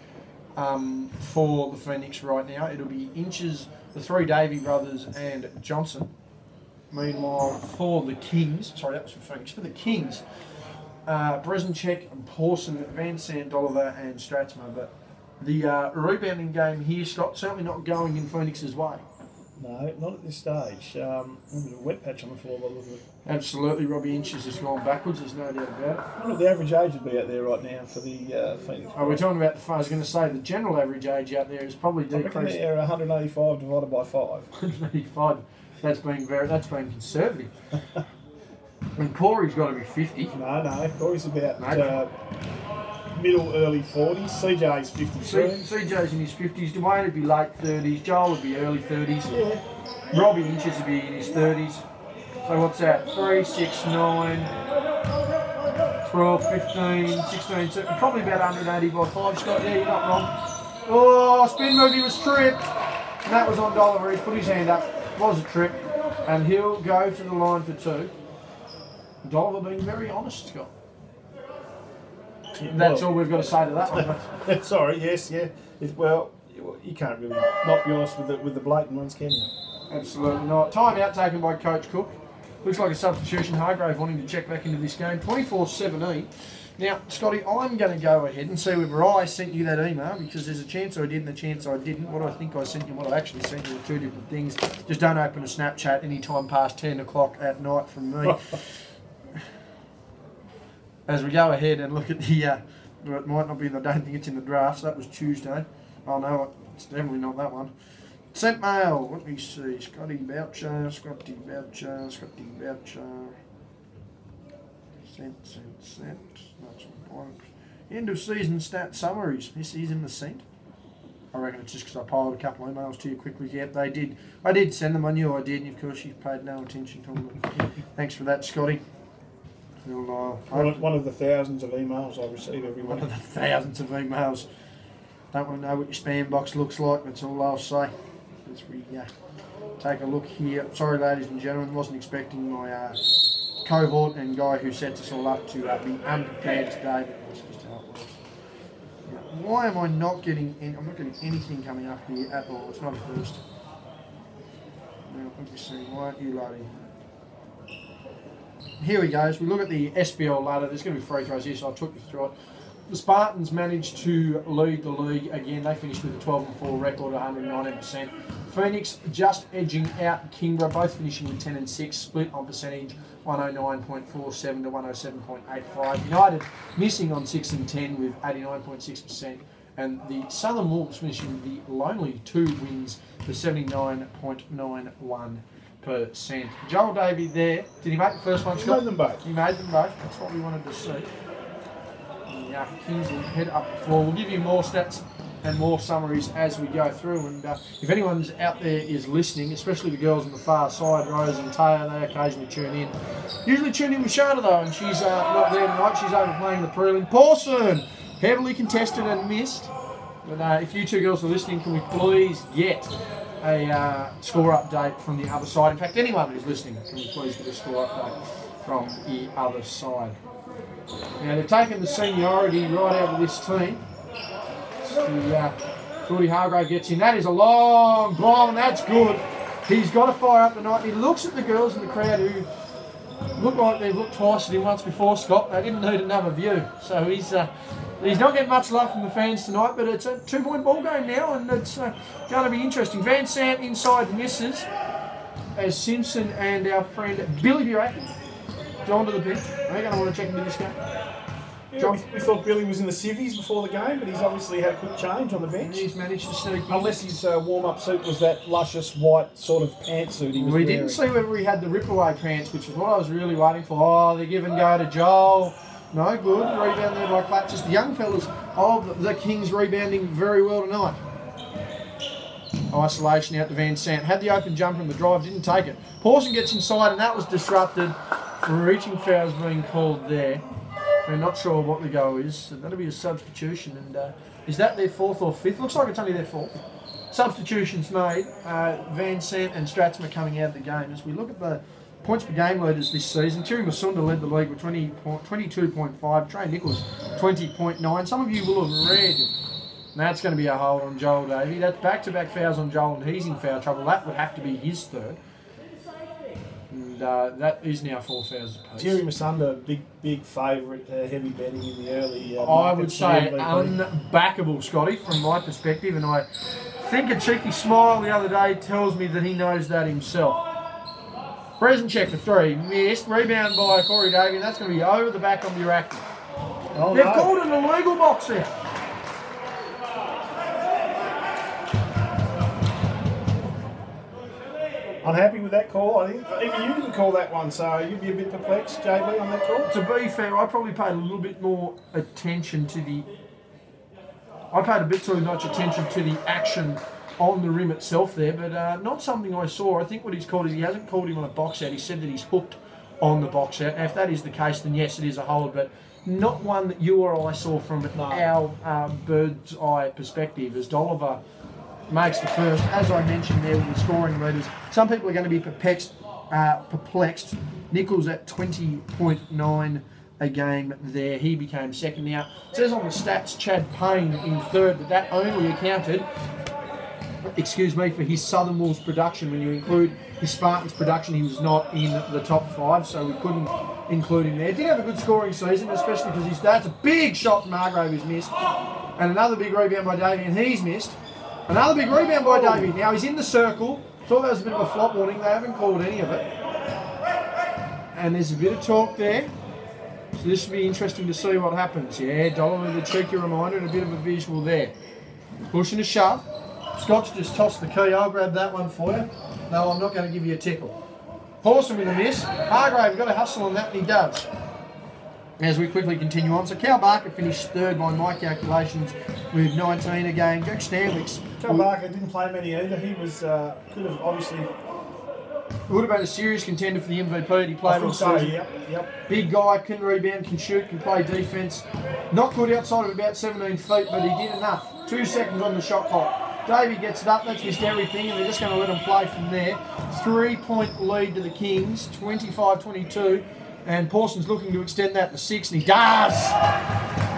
for the Phoenix right now. It'll be Inches, the 3 Davey brothers, and Johnson. Meanwhile, for the Kings, sorry, that was for Phoenix. For the Kings, Bresenchek and Pawson, Van Sant, Dolliver, and Stratzma. But the rebounding game here, Scott, certainly not going in Phoenix's way. No, not at this stage. A wet patch on the floor by the look of it. Absolutely, Robbie Inches has gone backwards, there's no doubt about it. I wonder what the average age would be out there right now for the Phoenix. Oh, we're talking about I was going to say the general average age out there is probably decreased. I reckon they're 185 divided by 5. 185. That's been conservative. I mean, Corey's got to be 50. No, Corey's about middle, early 40s. CJ's 53. CJ's in his 50s. Dwayne would be late 30s. Joel would be early 30s. Yeah. Robbie Inches would be in his 30s. So what's that? 3, 6, 9, 12, 15, 16, 17. Probably about 180 by 5, Scott. Yeah, you're not wrong. Oh, spin move, he was tripped. And that was on Dollar. He's put his hand up. It was a trip. And he'll go to the line for 2. Dollar being very honest, Scott. That's all we've got to say to that one. Sorry, yes, yeah. You can't really not be honest with the blatant ones, can you? Absolutely not. Time out taken by Coach Cook. Looks like a substitution. Hargrave wanting to check back into this game. 24-17. Now, Scotty, I'm going to go ahead and see whether I sent you that email, because there's a chance I did and a chance I didn't. What I think I sent you and what I actually sent you are 2 different things. Just don't open a Snapchat any time past 10 o'clock at night from me. As we go ahead and look at the, it might not be, I don't think it's in the drafts, that was Tuesday. Oh no, it's definitely not that one. Sent mail, let me see, Scotty Boucher. Sent. End of season stat summaries. This is in the sent. I reckon it's just because I piled a couple of emails to you quickly. Yep, they did. I did send them, I knew I did, and of course you've paid no attention to them. Thanks for that, Scotty. One of the thousands of emails I receive every month. One of the thousands of emails. Don't want to know what your spam box looks like, that's all I'll say. As we take a look here. Sorry, ladies and gentlemen, wasn't expecting my cohort and guy who sets us all up to be unprepared today, but that's just how it was. Yeah. Why am I not getting any, I'm not getting anything coming up here at all. It's not a first. Now, let me see, why aren't you loading? Here we go. As we look at the SBL ladder, there's going to be free throws here, so I'll talk you through it. The Spartans managed to lead the league again. They finished with a 12-4 record, 119%. Phoenix just edging out Kingborough, both finishing with 10-6, split on percentage, 109.47 to 107.85. United missing on 6 and 10 with 89.6%. And the Southern Wolves finishing with the lonely 2 wins for 79.91%. Joel Davey there. Did he make the first one, Scott? He made them both. He made them both. That's what we wanted to see. The Kings will head up the floor. We'll give you more stats and more summaries as we go through. And if anyone's out there is listening, especially the girls on the far side, Rose and Taya, they occasionally tune in. Usually tune in with Shana though, and she's not there tonight. She's over playing the prelim. Pawson, heavily contested and missed. But if you two girls are listening, can we please get a score update from the other side? In fact, anyone who's listening, can we please get a score update from the other side? Now, they've taken the seniority right out of this team. Cody Hargrave gets in. That is a long bomb, and that's good. He's got to fire up the night. He looks at the girls in the crowd who look like they've looked twice at him once before, Scott. They didn't need another view. So he's not getting much love from the fans tonight, but it's a 2-point ball game now, and it's going to be interesting. Van Sant inside misses as Simpson and our friend Billy Buraken John to the bench. They're going to want to check into this game. Yeah, we thought Billy was in the civvies before the game, but he's obviously had a quick change on the bench. And he's managed to sneak in. Unless his warm-up suit was that luscious white sort of pantsuit he was wearing. We didn't see whether he had the rip-away pants, which was what I was really waiting for. Oh, they give and go to Joel. No good. Rebound there by Clapp. Just the young fellas of the Kings rebounding very well tonight. Isolation out to Van Sant. Had the open jumper in the drive, didn't take it. Pawson gets inside, and that was disrupted. Reaching fouls being called there. We're not sure what the go is. So that'll be a substitution. And is that their 4th or 5th? Looks like it's only their 4th. Substitutions made. Van Sant and Stratham are coming out of the game. As we look at the points per game leaders this season, Terry Masunda led the league with 22.5. Trey Nichols, 20.9. Some of you will have read. That's going to be a hold on Joel Davey. That's back-to-back fouls on Joel, and he's in foul trouble. That would have to be his 3rd. And that is now 4 fouls apiece. Terry Masunda, big favourite, heavy betting in the early I would say unbackable, Scotty, from my perspective. And I think a cheeky smile the other day tells me that he knows that himself. Brezencheck for 3. Missed. Rebound by Corey Davey. And that's going to be over the back of Buraken. Oh, They've called an illegal box out. Unhappy with that call, I think. Even you didn't call that one, so you'd be a bit perplexed, JB, on that call? To be fair, I probably paid a little bit more attention to the... I paid a bit too much attention to the action on the rim itself there, but not something I saw. I think what he's called is he hasn't called him on a box out. He said that he's hooked on the box out. Now, if that is the case, then yes, it is a hold, but not one that you or I saw from our bird's eye perspective, as Dolliver makes the first. As I mentioned there with the scoring leaders, some people are going to be perplexed. Nichols at 20.9 a game there. He became 2nd. Now, it says on the stats Chad Payne in 3rd, but that only accounted, for his Southern Wolves production. When you include his Spartans production, he was not in the top 5, so we couldn't include him there. Did have a good scoring season, especially because that's a big shot from Hargrave who's missed, and another big rebound by Davey, and he's missed. Another big rebound by Davey. Now he's in the circle. Thought that was a bit of a flop warning. They haven't called any of it. And there's a bit of talk there. So this will be interesting to see what happens. Yeah, Dollar with a cheeky reminder and a bit of a visual there. Push and a shove. Scott's just tossed the key. I'll grab that one for you. No, I'm not going to give you a tickle. Pawson with a miss. Hargrave got to hustle on that, and he does. As we quickly continue on, so Cal Barker finished 3rd by my calculations with 19 a game. Jack Stanwicks. Cal Barker didn't play many either. He was could have obviously. Would have been a serious contender for the MVP. He played all season. Yep. Big guy, can rebound, can shoot, can play defence. Not good outside of about 17 feet, but he did enough. 2 seconds on the shot clock. Davey gets it up, that's missed everything, and they're just going to let him play from there. 3-point lead to the Kings, 25-22, and Parsons looking to extend that to 6, and he does!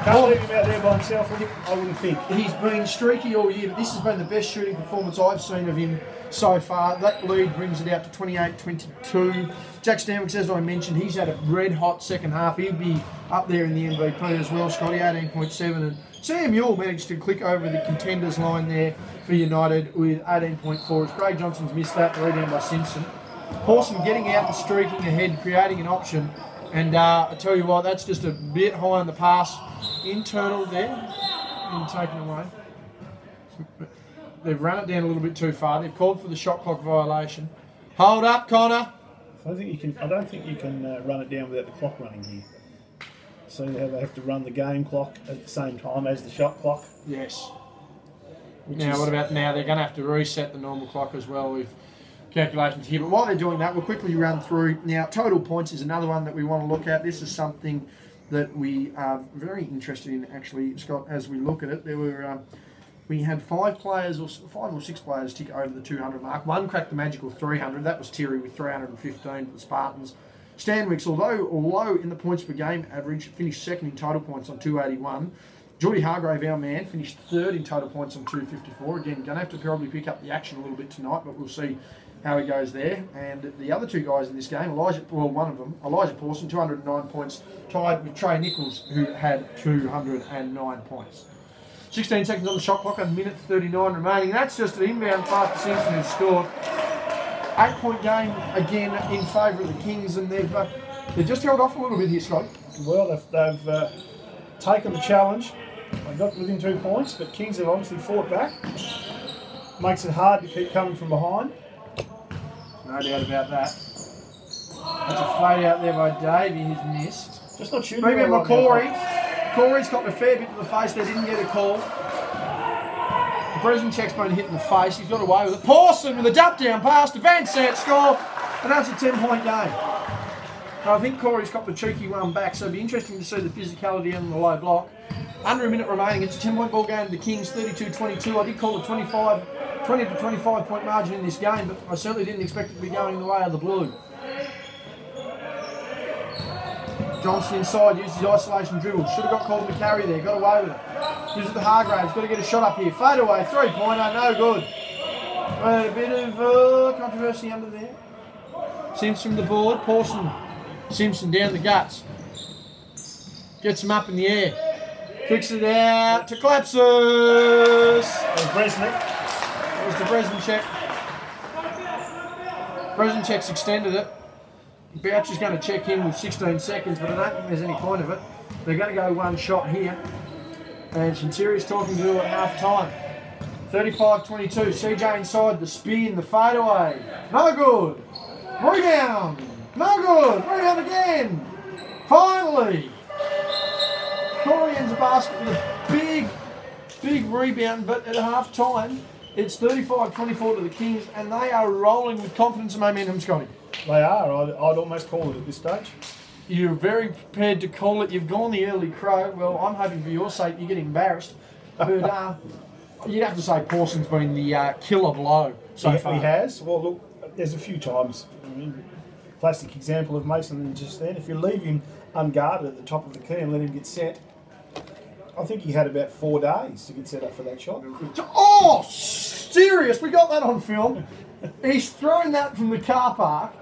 Can't leave him out there by himself, I wouldn't think. He's been streaky all year, but this has been the best shooting performance I've seen of him so far. That lead brings it out to 28-22. Jack Stanwick, as I mentioned, he's had a red-hot second half. He'll be up there in the MVP as well, Scotty, 18.7. And Sam Ewell managed to click over the contenders line there for United with 18.4. As Craig Johnson's missed that, rebound by Simpson. Pawson getting out and streaking ahead, creating an option. And I tell you what, that's just a bit high on the pass. Internal there, and taken away. They've run it down a little bit too far. They've called for the shot clock violation. Hold up, Connor. I don't think you can run it down without the clock running here. So they have to run the game clock at the same time as the shot clock. Yes. Now, what about now? They're going to have to reset the normal clock as well with calculations here. But while they're doing that, we'll quickly run through. Now, total points is another one that we want to look at. This is something that we are very interested in, actually, Scott, as we look at it. There were... we had 5 or 6 players tick over the 200 mark. One cracked the magical 300. That was Terry with 315 for the Spartans. Stanwicks, although low in the points per game average, finished second in total points on 281. Geordie Hargrave, our man, finished third in total points on 254. Again, going to have to probably pick up the action a little bit tonight, but we'll see how he goes there. And the other 2 guys in this game, one of them, Elijah Pawson, 209 points, tied with Trey Nichols, who had 209 points. 16 seconds on the shot clock, and 1:39 remaining. That's just an inbound pass to Simpson, who scored. 8-point game again in favour of the Kings, and they've just held off a little bit here, Scott. Well, they've taken the challenge. They got within 2 points, but Kings have obviously fought back. Makes it hard to keep coming from behind. No doubt about that. That's a fade out there by Davey, who's missed. Just not shooting. Remember Corey. Corey's got a fair bit to the face. They didn't get a call. Brezinchek's been hit in the face. He's got away with it. Pawson with a dump down pass to Van Sant, score. And that's a 10-point game. Now, I think Corey's got the cheeky one back, so it'll be interesting to see the physicality on the low block. Under a minute remaining. It's a 10-point ball game to the Kings, 32-22. I did call a 20 to 25-point margin in this game, but I certainly didn't expect it to be going the way of the Blue. Johnson inside, uses the isolation dribble. Should have got called to carry there, got away with it. Gives it to Hargraves, got to get a shot up here. Fade away, 3-pointer, no good. A bit of controversy under there. Simpson the board, Pawson. Simpson down the guts. Gets him up in the air. Kicks it out to Klapsis. That was to Brezinchek. Brezinchek's extended it. Boucher's going to check in with 16 seconds, but I don't think there's any point of it. They're going to go one shot here. And Shintiri's talking to do at half time. 35-22. CJ inside, the spin, the fadeaway. No good. Rebound. No good. Rebound again. Finally. Corey ends the basket with a big rebound, but at half time, it's 35-24 to the Kings, and they are rolling with confidence and momentum, Scotty. They are. I'd almost call it at this stage. You're very prepared to call it. You've gone the early crow. Well, I'm hoping for your sake you get embarrassed. But you'd have to say Pawson's been the killer blow so far. He has. Well, look, there's a few times. I mean, classic example of Mason just then. If you leave him unguarded at the top of the key and let him get set, I think he had about 4 days to get set up for that shot. Oh, serious? We got that on film. He's thrown that from the car park.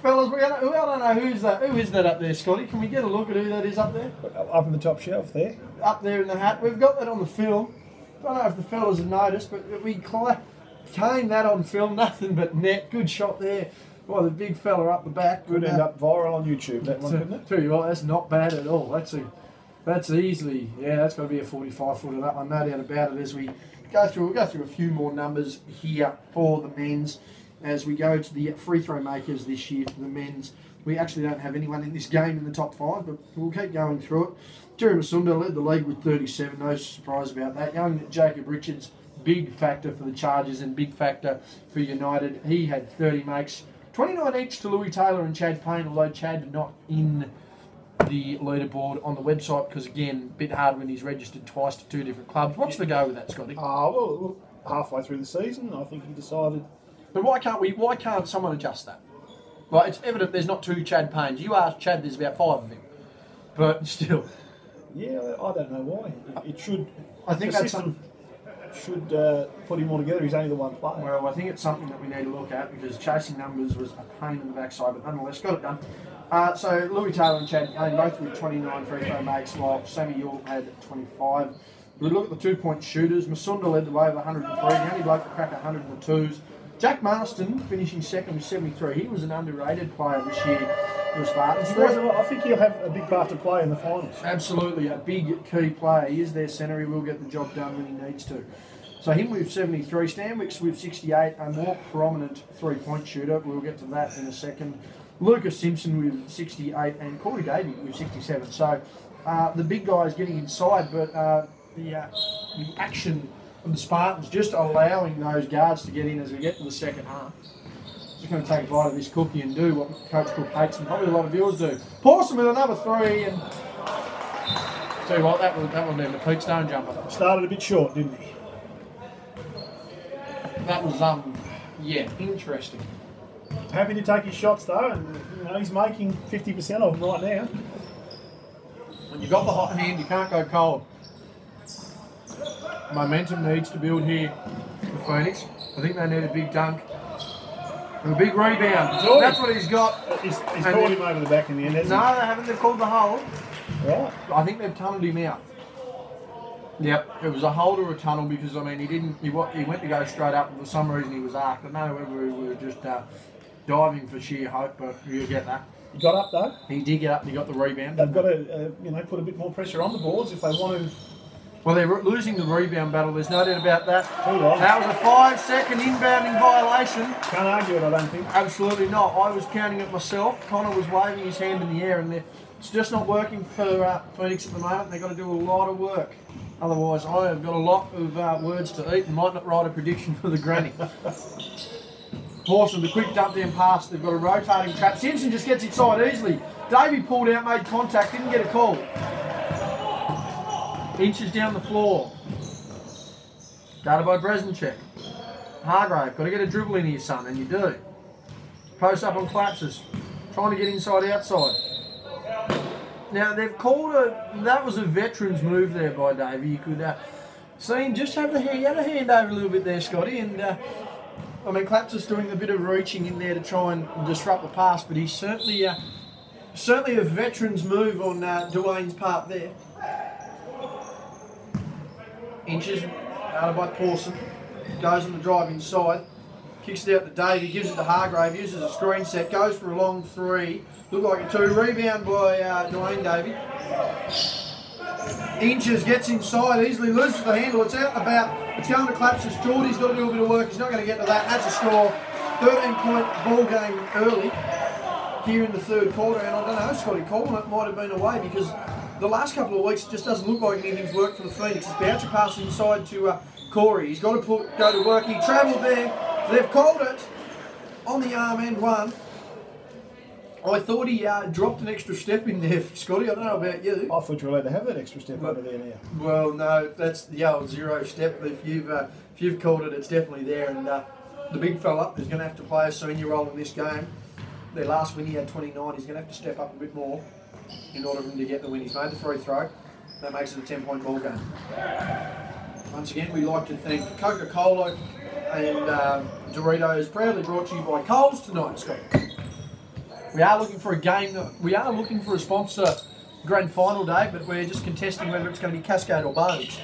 Fellas, I don't know who's that. Who is that up there, Scotty? Can we get a look at who that is up there? Up in the top shelf there. Up there in the hat. We've got that on the film. I don't know if the fellas have noticed, but we came that on film. Nothing but net. Good shot there. Well, the big fella up the back. Could end up viral on YouTube, that one, couldn't it? Tell you what, that's not bad at all. That's easily, yeah, that's got to be a 45-footer, that one, no doubt about it. As we go through, we'll go through a few more numbers here for the men's as we go to the free throw makers this year for the men's. We actually don't have anyone in this game in the top 5, but we'll keep going through it. Jerry Masunda led the league with 37, no surprise about that. Young Jacob Richards, big factor for the Chargers and big factor for United. He had 30 makes, 29 each to Louis Taylor and Chad Payne, although Chad not in the leaderboard on the website because, again, a bit hard when he's registered twice to 2 different clubs. What's the go with that, Scotty? Well, halfway through the season, I think he decided. But why can't someone adjust that? Like, it's evident there's not 2 Chad Paynes. You ask Chad, there's about 5 of him. But still. Yeah, I don't know why. It should. I think the that's system should put him all together. He's only the one player. Well, I think it's something that we need to look at because chasing numbers was a pain in the backside, but nonetheless, got it done. So Louis Taylor and Chad Payne both with 29 free throw makes, while Sammy York had 25. We look at the 2-point shooters. Masunda led the way with 103. The only bloke to crack 102s. Jack Marston finishing second with 73. He was an underrated player this year for the Spartans. I think he'll have a big part to play in the finals. Absolutely, a big key player. He is their centre. He will get the job done when he needs to. So him with 73. Stanwicks with 68, a more prominent 3-point shooter. We'll get to that in a second. Lucas Simpson with 68 and Corey Davey with 67. So the big guys getting inside, but the action of the Spartans just allowing those guards to get in as we get to the second half. Just going to take a bite of this cookie and do what Coach Cook hates and probably a lot of viewers do. Pawson with another 3 and tell you what, that one there, the Pete Stone jumper. Started a bit short, didn't he? That was yeah, interesting. Happy to take his shots though, and he's making 50% of them right now. When you've got the hot hand, you can't go cold. Momentum needs to build here for Phoenix. I think they need a big dunk. And a big rebound. That's what he's got. He's called him over the back in the end, hasn't he? No, they haven't. They've called the hold. Right. I think they've tunnelled him out. Yep, it was a hold or a tunnel because, I mean, he went to go straight up and for some reason he was arced. I don't know whether we were just diving for sheer hope, but you'll get that. He got up though. He did get up and he got the rebound. They've got to put a bit more pressure on the boards if they want to. Well, they're losing the rebound battle, there's no doubt about that. Too long. That was a 5-second inbounding violation. Can't argue it, I don't think. Absolutely not. I was counting it myself. Connor was waving his hand in the air, and it's just not working for Phoenix at the moment. They've got to do a lot of work. Otherwise, I have got a lot of words to eat and might not write a prediction for the granny. Pawson, the quick dump down pass. They've got a rotating trap. Simpson just gets inside easily. Davey pulled out, made contact, didn't get a call. Inches down the floor. Guarded by Bresenchek. Hargrave, got to get a dribble in here, son, and you do. Post up on collapses. Trying to get inside outside. Now, they've called that was a veteran's move there by Davey. You could see him just have he had a hand over a little bit there, Scotty, and I mean, Claps's doing a bit of reaching in there to try and disrupt the pass, but he's certainly a veteran's move on Dwayne's part there. Inches, out by Pawson, goes on the drive inside, kicks it out to Davey, gives it to Hargrave, uses a screen set, goes for a long 3, looked like a 2, rebound by Dwayne Davey. Inches, gets inside, easily loses the handle, it's out and about, it's going to Claps's. Geordie's got to do a bit of work, he's not going to get to that, that's a score. 13-point ball game early here in the third quarter, and I don't know, Scotty, calling it might have been away because the last couple of weeks it just doesn't look like anything's worked for the Phoenix. It's Boucher passing inside to Corey. He's got to go to work. He travelled there. They've called it on the arm end 1. I thought he dropped an extra step in there, Scotty. I don't know about you. I thought you were allowed to have that extra step over there now. Well, no, that's the old 0 step. If you've called it, it's definitely there. And the big fella is going to have to play a senior role in this game. Their last win, he had 29. He's going to have to step up a bit more in order for him to get the win. He's made the free throw. That makes it a 10-point ball game. Once again, we'd like to thank Coca-Cola and Doritos, proudly brought to you by Coles tonight, Scott. We are looking for a game. We are looking for a sponsor grand final day, but we're just contesting whether it's going to be Cascade or Bones.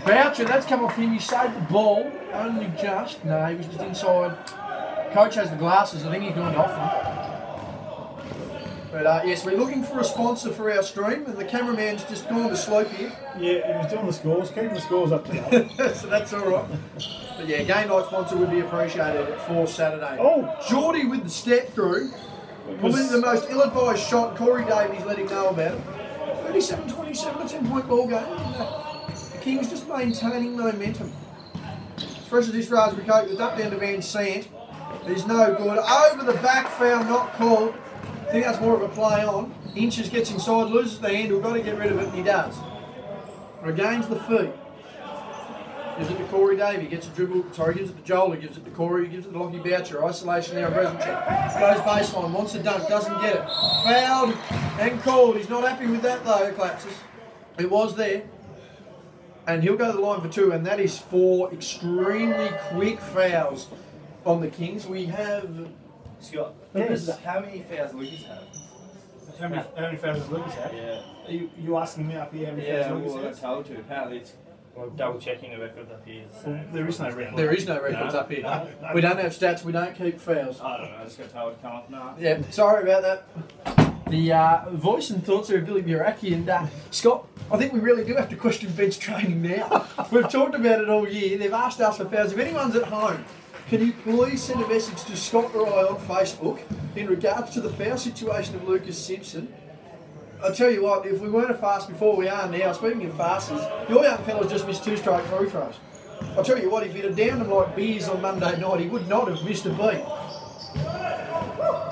Boucher, that's come off him. He saved the ball. Only just. No, he was just inside. Coach has the glasses. I think he's going to off them. But yes, we're looking for a sponsor for our stream, and the cameraman's just gone to slope here. Yeah, he was doing the scores, keeping the scores up to date. So that's all right. But yeah, game night sponsor would be appreciated for Saturday. Oh, Geordie with the step through. Probably the most ill-advised shot. Corey Davies let him know about it. 37-27, a 10-point ball game. The Kings just maintaining momentum. Fresh as this raspberry coke, the duck down to Van Sant is no good. Over the back, foul not called. I think that's more of a play on. Inches, gets inside, loses the handle, got to get rid of it, and he does. Regains the feet. Gives it to Corey Davey, gets a dribble, gives it to Joel, he gives it to Corey, gives it to Lockie Boucher, isolation there, Bresencheck. Goes baseline, wants to dunk, doesn't get it. Fouled and called. He's not happy with that though, Collapses. It was there. And he'll go to the line for 2, and that is 4 extremely quick fouls on the Kings. We have... Scott, Yes. how many fouls Lucas have? How many fouls does Lucas have? Yeah. Are you asking me up here how many fouls Yeah, Lucas well, I has? told you. Apparently it's... Well, double checking the records up here. Well, there is no record. There is no records up here. No. We don't have stats, we don't keep fouls. I don't know, I just got told to come up now. Yeah, sorry about that. The voice and thoughts are Billy Buraki, and Scott, I think we really do have to question bench training now. We've talked about it all year. They've asked us for fouls. If anyone's at home, can you please send a message to Scott or I on Facebook in regards to the foul situation of Lucas Simpson? I'll tell you what, if we weren't a fast before, we are now. Speaking of fasters, your young fella's just missed 2 straight free throws. I'll tell you what, if he'd have downed him like beers on Monday night, he would not have missed a beat.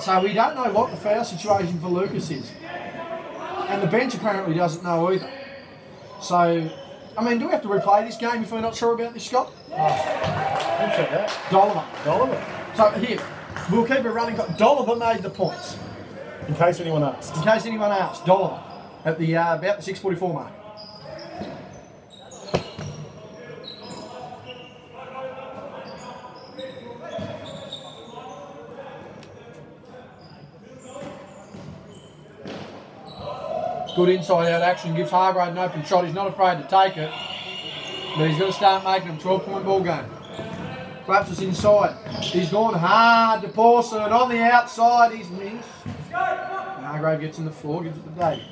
So we don't know what the foul situation for Lucas is. And the bench apparently doesn't know either. So, I mean, do we have to replay this game if we're not sure about this, Scott? Who said that? Dolliver. Dolliver. So here, we'll keep it running. Dolliver made the points. In case anyone asks. In case anyone asks, Dolliver at the about the 6:44 mark. Good inside out action, gives Hargrave an open shot. He's not afraid to take it, but he's got to start making them 12-point ball game. Collapses inside. He's gone hard to Pawson on the outside. He's missed. Hargrave gets in the floor, gives it to Davey.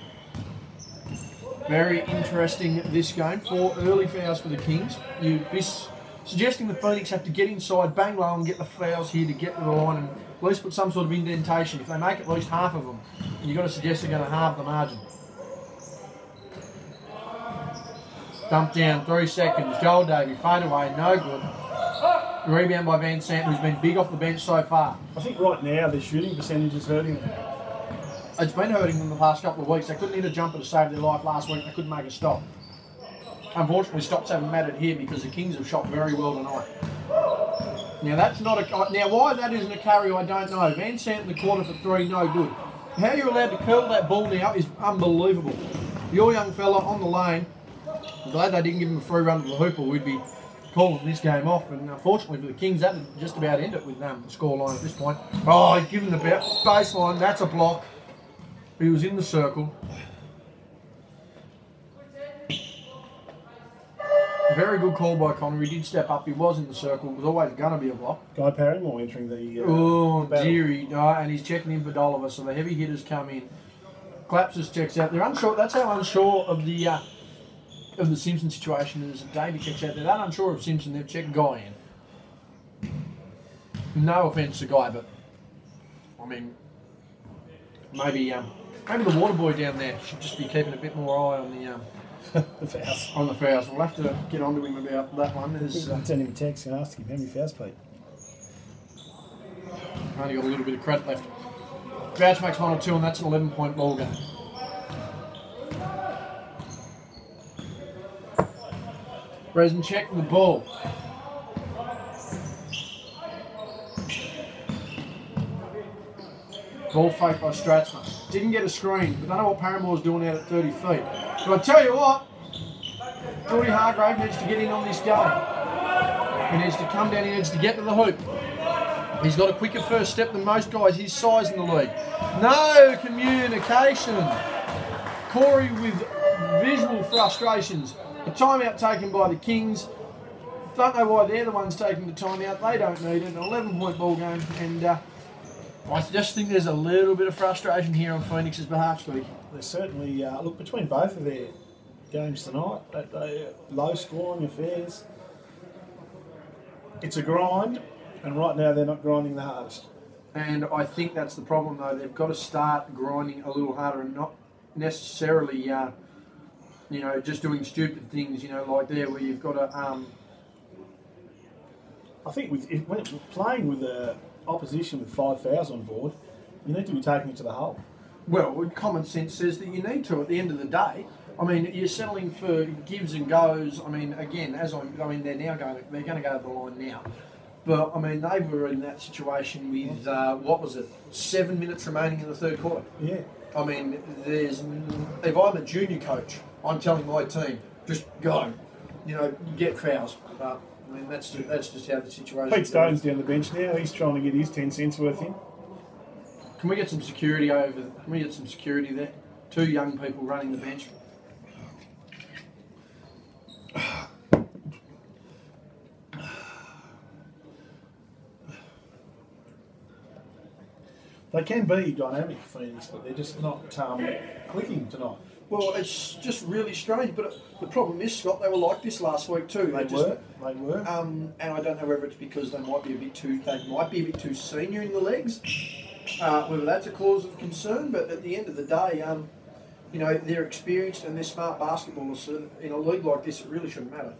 Very interesting this game. 4 early fouls for the Kings. You'd be suggesting the Phoenix have to get inside, bang low, and get the fouls here to get to the line and at least put some sort of indentation. If they make at least half of them, you've got to suggest they're going to halve the margin. Dump down, 3 seconds. Joel Davey, fade away, no good. Rebound by Van Sant, who's been big off the bench so far. I think right now their shooting percentage is hurting them. It's been hurting them the past couple of weeks. They couldn't hit a jumper to save their life last week. They couldn't make a stop. Unfortunately, stops haven't mattered here because the Kings have shot very well tonight. Now that's not a. Now why that isn't a carry, I don't know. Van Sant in the corner for 3, no good. How you're allowed to curl that ball now is unbelievable. Your young fella on the lane. I'm glad they didn't give him a free run to the hoop, or we'd be calling this game off. And unfortunately for the Kings, that would just about end it with the score line at this point. Oh, he's given the baseline. That's a block. He was in the circle. Very good call by Connor. He did step up. He was in the circle. It was always going to be a block. Guy Parrymore entering the Oh, battle. dearie. No, and he's checking in for Dolliver, so the heavy hitters come in. Collapses checks out. They're unsure. That's how unsure of the Simpson situation is. Davey checks out. They're that unsure of Simpson. They've checked Guy in. No offence to Guy, but I mean, maybe the water boy down there should just be keeping a bit more eye on the fouls. on the fouls. We'll have to get onto him about that one. There's Send him a text and ask him how many fouls played. only got a little bit of credit left. Vouch makes 1 or 2, and that's an 11-point ball game. Bresencheck the ball. Ball fake by Stratzman. Didn't get a screen, but don't know what Paramore's doing out at 30 feet. But I tell you what, Geordie Hargrave needs to get in on this game. He needs to come down, he needs to get to the hoop. He's got a quicker first step than most guys his size in the league. No communication. Corey with visual frustrations. A timeout taken by the Kings. Don't know why they're the ones taking the timeout. They don't need it. An 11-point ball game. And I just think there's a little bit of frustration here on Phoenix's behalf, Speak. There's certainly, look, between both of their games tonight, they low scoring affairs. It's a grind, and right now they're not grinding the hardest. And I think that's the problem, though. They've got to start grinding a little harder and not necessarily, just doing stupid things, like there where you've got to... I think when playing with the opposition with 5 fouls on board, you need to be taking it to the hole. Well, common sense says that you need to at the end of the day. I mean, you're settling for gives and goes. I mean, again, they're now going to go to the line now. But, I mean, they were in that situation with, 7 minutes remaining in the third quarter. Yeah. I mean, if I'm a junior coach, I'm telling my team, just go. You know, get fouls. But, I mean, that's just how the situation Pete Stone's down the bench now. He's trying to get his 10 cents worth in. Can we get some security there? 2 young people running the bench. They can be dynamic, Phoenix, but they're just not clicking tonight. Well, it's just really strange, but the problem is, Scott, they were like this last week too. They were. And I don't know whether it's because they might be a bit too senior in the legs, whether that's a cause of concern. But at the end of the day, you know, they're experienced and they're smart basketballers. So in a league like this, it really shouldn't matter.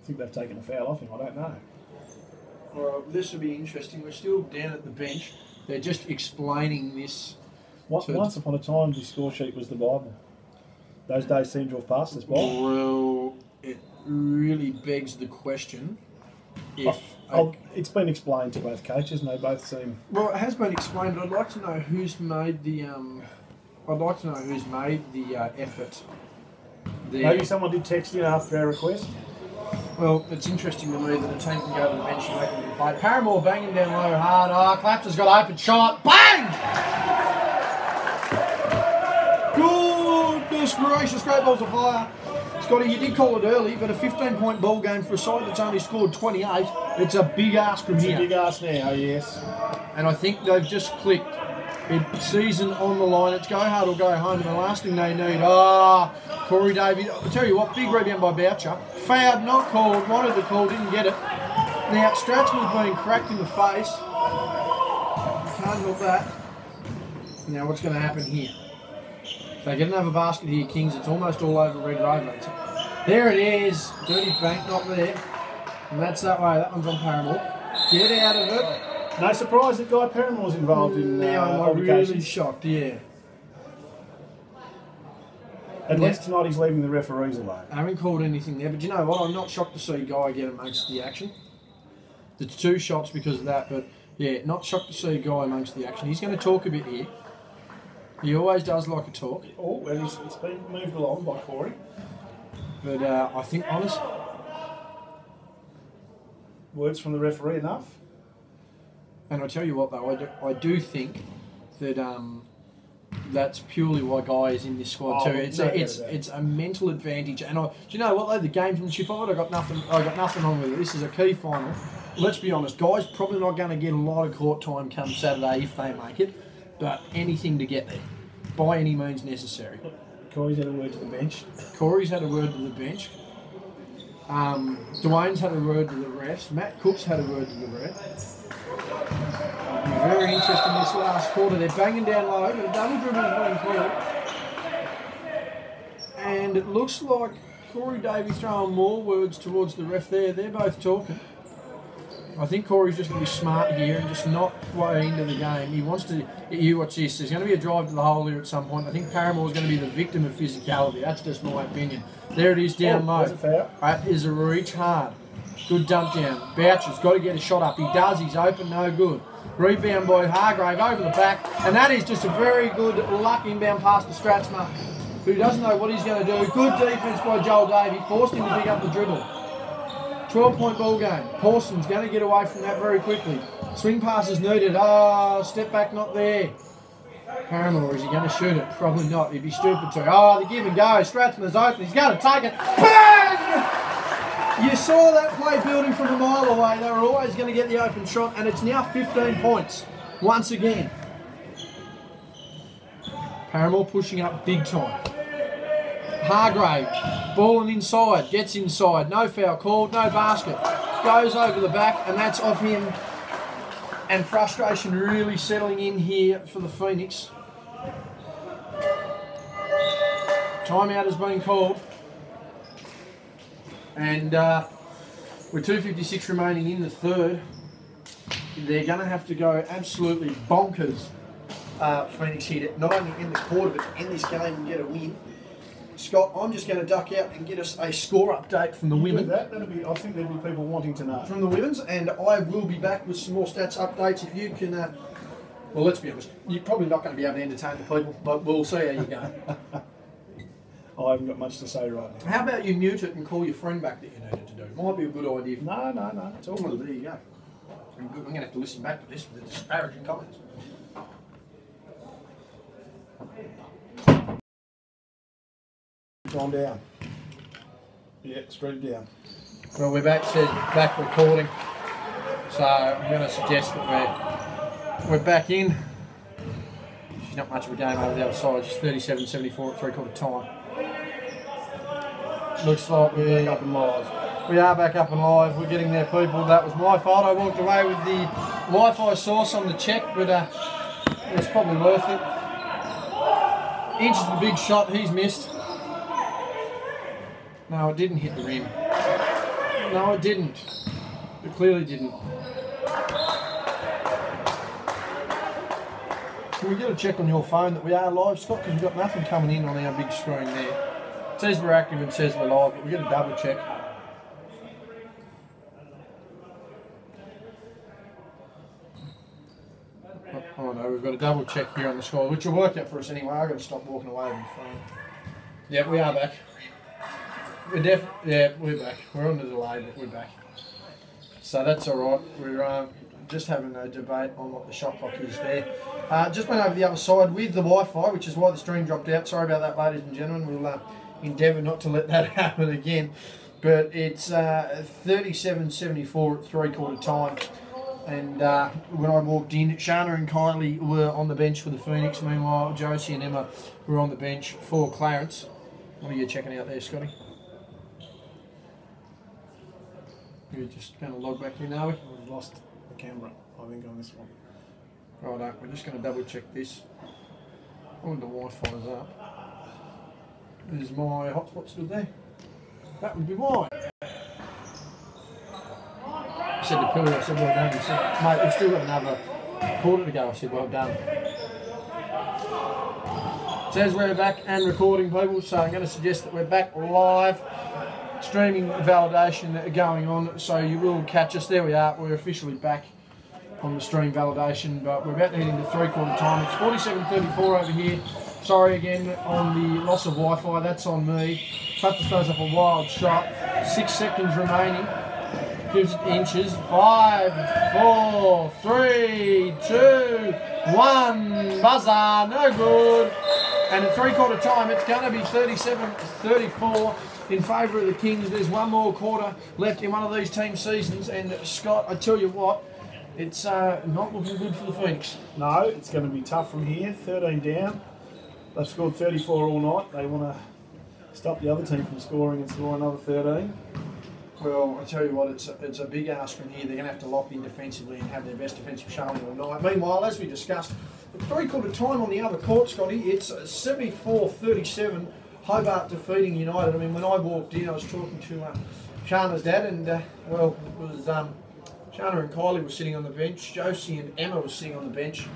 I think they've taken a foul off him. I don't know. Well, this will be interesting. We're still down at the bench. They're just explaining this. Once upon a time, the score sheet was the Bible. Those days seem to have passed us by. Well, it really begs the question. It's been explained to both coaches, and they both seem. Well, it has been explained, but I'd like to know who's made the. Effort. There. Maybe someone did text in after our request. Well, it's interesting to me that a team can go to the bench and make them play. Paramore banging down low hard. Claps has got open shot. Bang! Goodness gracious, great balls of fire. Scotty, you did call it early, but a 15-point ball game for a side that's only scored 28, it's a big ask from here. It's a big ask now, yes. And I think they've just clicked. It's season on the line. It's go hard or go home. And the last thing they need, Corey Davies. I'll tell you what, big rebound by Boucher. Fouled, not called. Wanted the call, didn't get it. Now, Stratsman's been cracked in the face. Can't help that. Now, what's going to happen here? If they get another basket here, Kings, it's almost all over Red Rover. There it is. Dirty bank, not there. And that's that way. That one's on Paramore. Get out of it. No surprise that Guy Paramore's involved in now I'm really shocked, yeah. At least tonight he's leaving the referees alone. I haven't called anything there, but you know what? I'm not shocked to see Guy get amongst the action. It's 2 shots because of that, but yeah, not shocked to see Guy amongst the action. He's going to talk a bit here. He always does like a talk. Oh, and it's been moved along by Corey. But I think, honest. Words from the referee enough. And I tell you what, though, I do think that that's purely why Guy is in this squad too. It's a mental advantage, and do you know what though? The gamesmanship of it, I got nothing on with it. This is a key final. Let's be honest, Guy's probably not going to get a lot of court time come Saturday if they make it, but anything to get there, by any means necessary. Corey's had a word to the bench. Corey's had a word to the bench. Dwayne's had a word to the refs. Matt Cook's had a word to the refs. Very interesting this last quarter. They're banging down low, but a double dribble is being called. And it looks like Corey Davies throwing more words towards the ref there. They're both talking. I think Corey's just going to be smart here and just not play into the game. He wants to... You watch this. There's going to be a drive to the hole here at some point. I think Paramore's going to be the victim of physicality. That's just my opinion. There it is down low. That's a foul. That is a reach hard. Good dump down. Boucher's got to get a shot up. He does. He's open. No good. Rebound by Hargrave over the back. And that is just a very good luck inbound pass to Stratsma, who doesn't know what he's going to do. Good defense by Joel Davey. Forced him to pick up the dribble. 12-point ball game. Parsons going to get away from that very quickly. Swing pass is needed. Step back not there. Paramore, is he going to shoot it? Probably not. He'd be stupid to. The give and go. Stratsman's open. He's going to take it. Bang! You saw that play building from a mile away. They were always going to get the open shot, and it's now 15 points once again. Paramore pushing up big time. Hargrave, balling inside, gets inside, no foul called, no basket. Goes over the back, and that's off him. And frustration really settling in here for the Phoenix. Timeout has been called. And With 2:56 remaining in the third, they're going to have to go absolutely bonkers. Phoenix here to not only end the quarter but end this game and get a win. Scott, I'm just going to duck out and get us a score update from the women. That'll be. I think there'll be people wanting to know from the women's, and I will be back with some more stats updates. If you can, well, let's be honest, you're probably not going to be able to entertain the people, but we'll see how you go. I haven't got much to say right now. How about you mute it and call your friend back that you needed to do? Might be a good idea. No. It's all Well, good. there you go. I'm going to have to listen back to this with the disparaging comments. On down. Yeah, straight down. Well, we're back recording, so I'm going to suggest that we're back in. She's not much of a game over the other side. She's 37-74 at three-quarter time. Looks like Back up and live. we are back up and live. We're getting there, people. That was my fault. I walked away with the Wi-Fi source on the check, but it was probably worth it. Inch is the big shot. He's missed. No, it didn't hit the rim. No, it didn't. It clearly didn't. Can we get a check on your phone that we are live, Scott? Because we've got nothing coming in on our big screen there. It says we're active and says we're live, but we get a double check. Oh no, we've got a double check here on the score, which will work out for us anyway. I've got to stop walking away with my phone. Yeah, we are back. We're back. We're on the delay, but we're back. So that's all right. We're just having a debate on what the shot clock is there. Just went over the other side with the Wi-Fi, which is why the stream dropped out. Sorry about that, ladies and gentlemen. We'll endeavour not to let that happen again. But it's 37-74 at three-quarter time. And when I walked in, Shana and Kylie were on the bench for the Phoenix. Meanwhile, Josie and Emma were on the bench for Clarence. What are you checking out there, Scotty? You're just going to log back in, are we? We've lost the camera, I think, on this one. Righto, we're just going to double check this. Oh, the Wi-Fi's up. Is my hotspot still there? That would be why. I said to Pillar, I said, well done. He said, mate, we've still got another quarter to go. I said, well done. It says we're back and recording, people, so I'm going to suggest that we're back live. Streaming validation going on, so you will catch us. There we are. We're officially back on the stream validation, but we're about to head into three-quarter time. It's 47-34 over here. Sorry again on the loss of Wi-Fi. That's on me. Baptist throws up a wild shot. 6 seconds remaining. Gives it inches. 5, 4, 3, 2, 1. Buzzer. No good. And at three-quarter time, it's going to be 37-34. In favour of the Kings. There's one more quarter left in one of these team seasons, and Scott, I tell you what, it's not looking good for the Phoenix. No, it's going to be tough from here. 13 down. They've scored 34 all night. They want to stop the other team from scoring and score another 13. Well, I tell you what, it's a big ask from here. They're going to have to lock in defensively and have their best defensive showing all night. Meanwhile, as we discussed, at three-quarter time on the other court, Scotty, it's 74-37. Hobart defeating United. I mean, when I walked in, I was talking to Shana's dad, and well, it was Shana and Kylie were sitting on the bench. Josie and Emma were sitting on the bench,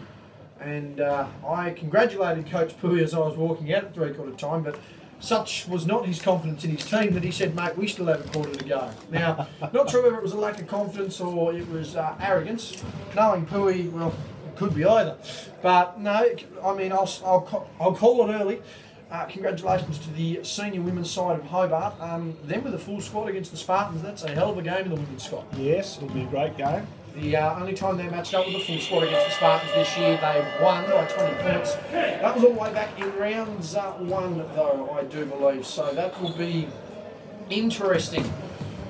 and I congratulated Coach Pui as I was walking out at three-quarter time. But such was not his confidence in his team that he said, "Mate, we still have a quarter to go." Now, not sure whether it was a lack of confidence or it was arrogance. Knowing Pui, well, it could be either. But no, I mean, I'll call it early. Congratulations to the senior women's side of Hobart. Them with a full squad against the Spartans. That's a hell of a game in the women's squad. Yes, it'll be a great game. The only time they matched up with a full squad against the Spartans this year, they won by 20 points. That was all the way back in rounds 1, though, I do believe. So that will be interesting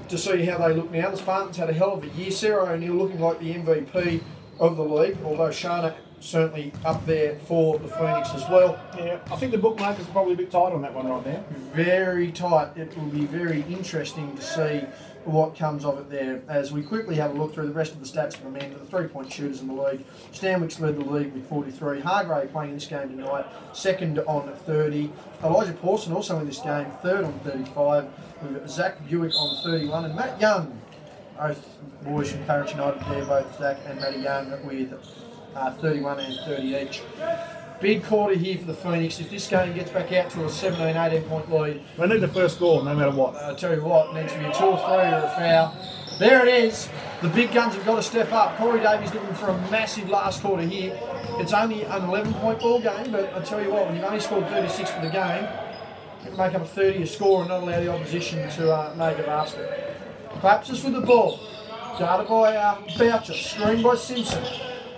to see how they look now. The Spartans had a hell of a year. Sarah O'Neill looking like the MVP of the league, although Shana certainly up there for the Phoenix as well. Yeah, I think the bookmakers are probably a bit tight on that one right now. Very tight. It will be very interesting to see what comes of it there as we quickly have a look through the rest of the stats for the men, for the three-point shooters in the league. Stanwicks led the league with 43. Hargrave playing in this game tonight, second on 30. Elijah Pawson also in this game, third on 35. With Zach Buick on 31. And Matt Young Both boys from Clarence United there, both Zach and Matty Young with 31 and 30 each. Big quarter here for the Phoenix. If this game gets back out to a 17, 18 point lead, They need the first score, no matter what. I'll tell you what, needs to be a 2 or 3 or a foul. There it is. The big guns have got to step up. Corey Davies looking for a massive last quarter here. It's only an 11-point ball game, but I'll tell you what, when you've only scored 36 for the game, you can make up a 30 score and not allow the opposition to make a basket. Clapses with the ball. Guarded by Boucher. Screened by Simpson.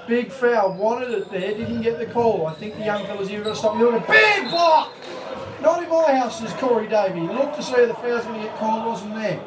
Big foul. Wanted it there. Didn't get the call. I think the young fellas here are going to stop looking. Big block! Not in my house, says Corey Davey. Looked to see the foul's going to get called. Wasn't there.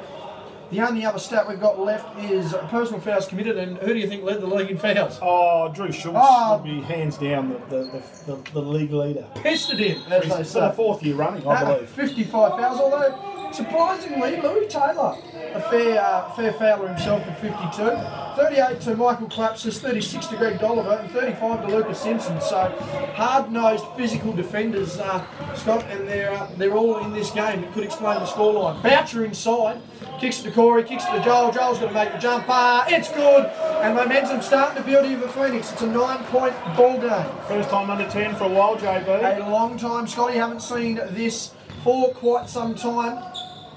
The only other stat we've got left is personal fouls committed, and who do you think led the league in fouls? Oh, Drew Schultz would be hands down the league leader. Pestered him, as they For say. the 4th year running, I believe. 55 fouls, although surprisingly, Louis Taylor, a fair fouler himself at 52. 38 to Michael Clapsis, 36 to Greg Dolliver, and 35 to Lucas Simpson. So hard-nosed, physical defenders, Scott, and they're all in this game. It could explain the scoreline. Boucher inside, kicks it to Corey, kicks it to Joel. Joel's going to make the jump. It's good, and momentum starting to build here for Phoenix. It's a 9-point ball game. First time under 10 for a while, JB. A long time, Scotty. Haven't seen this for quite some time.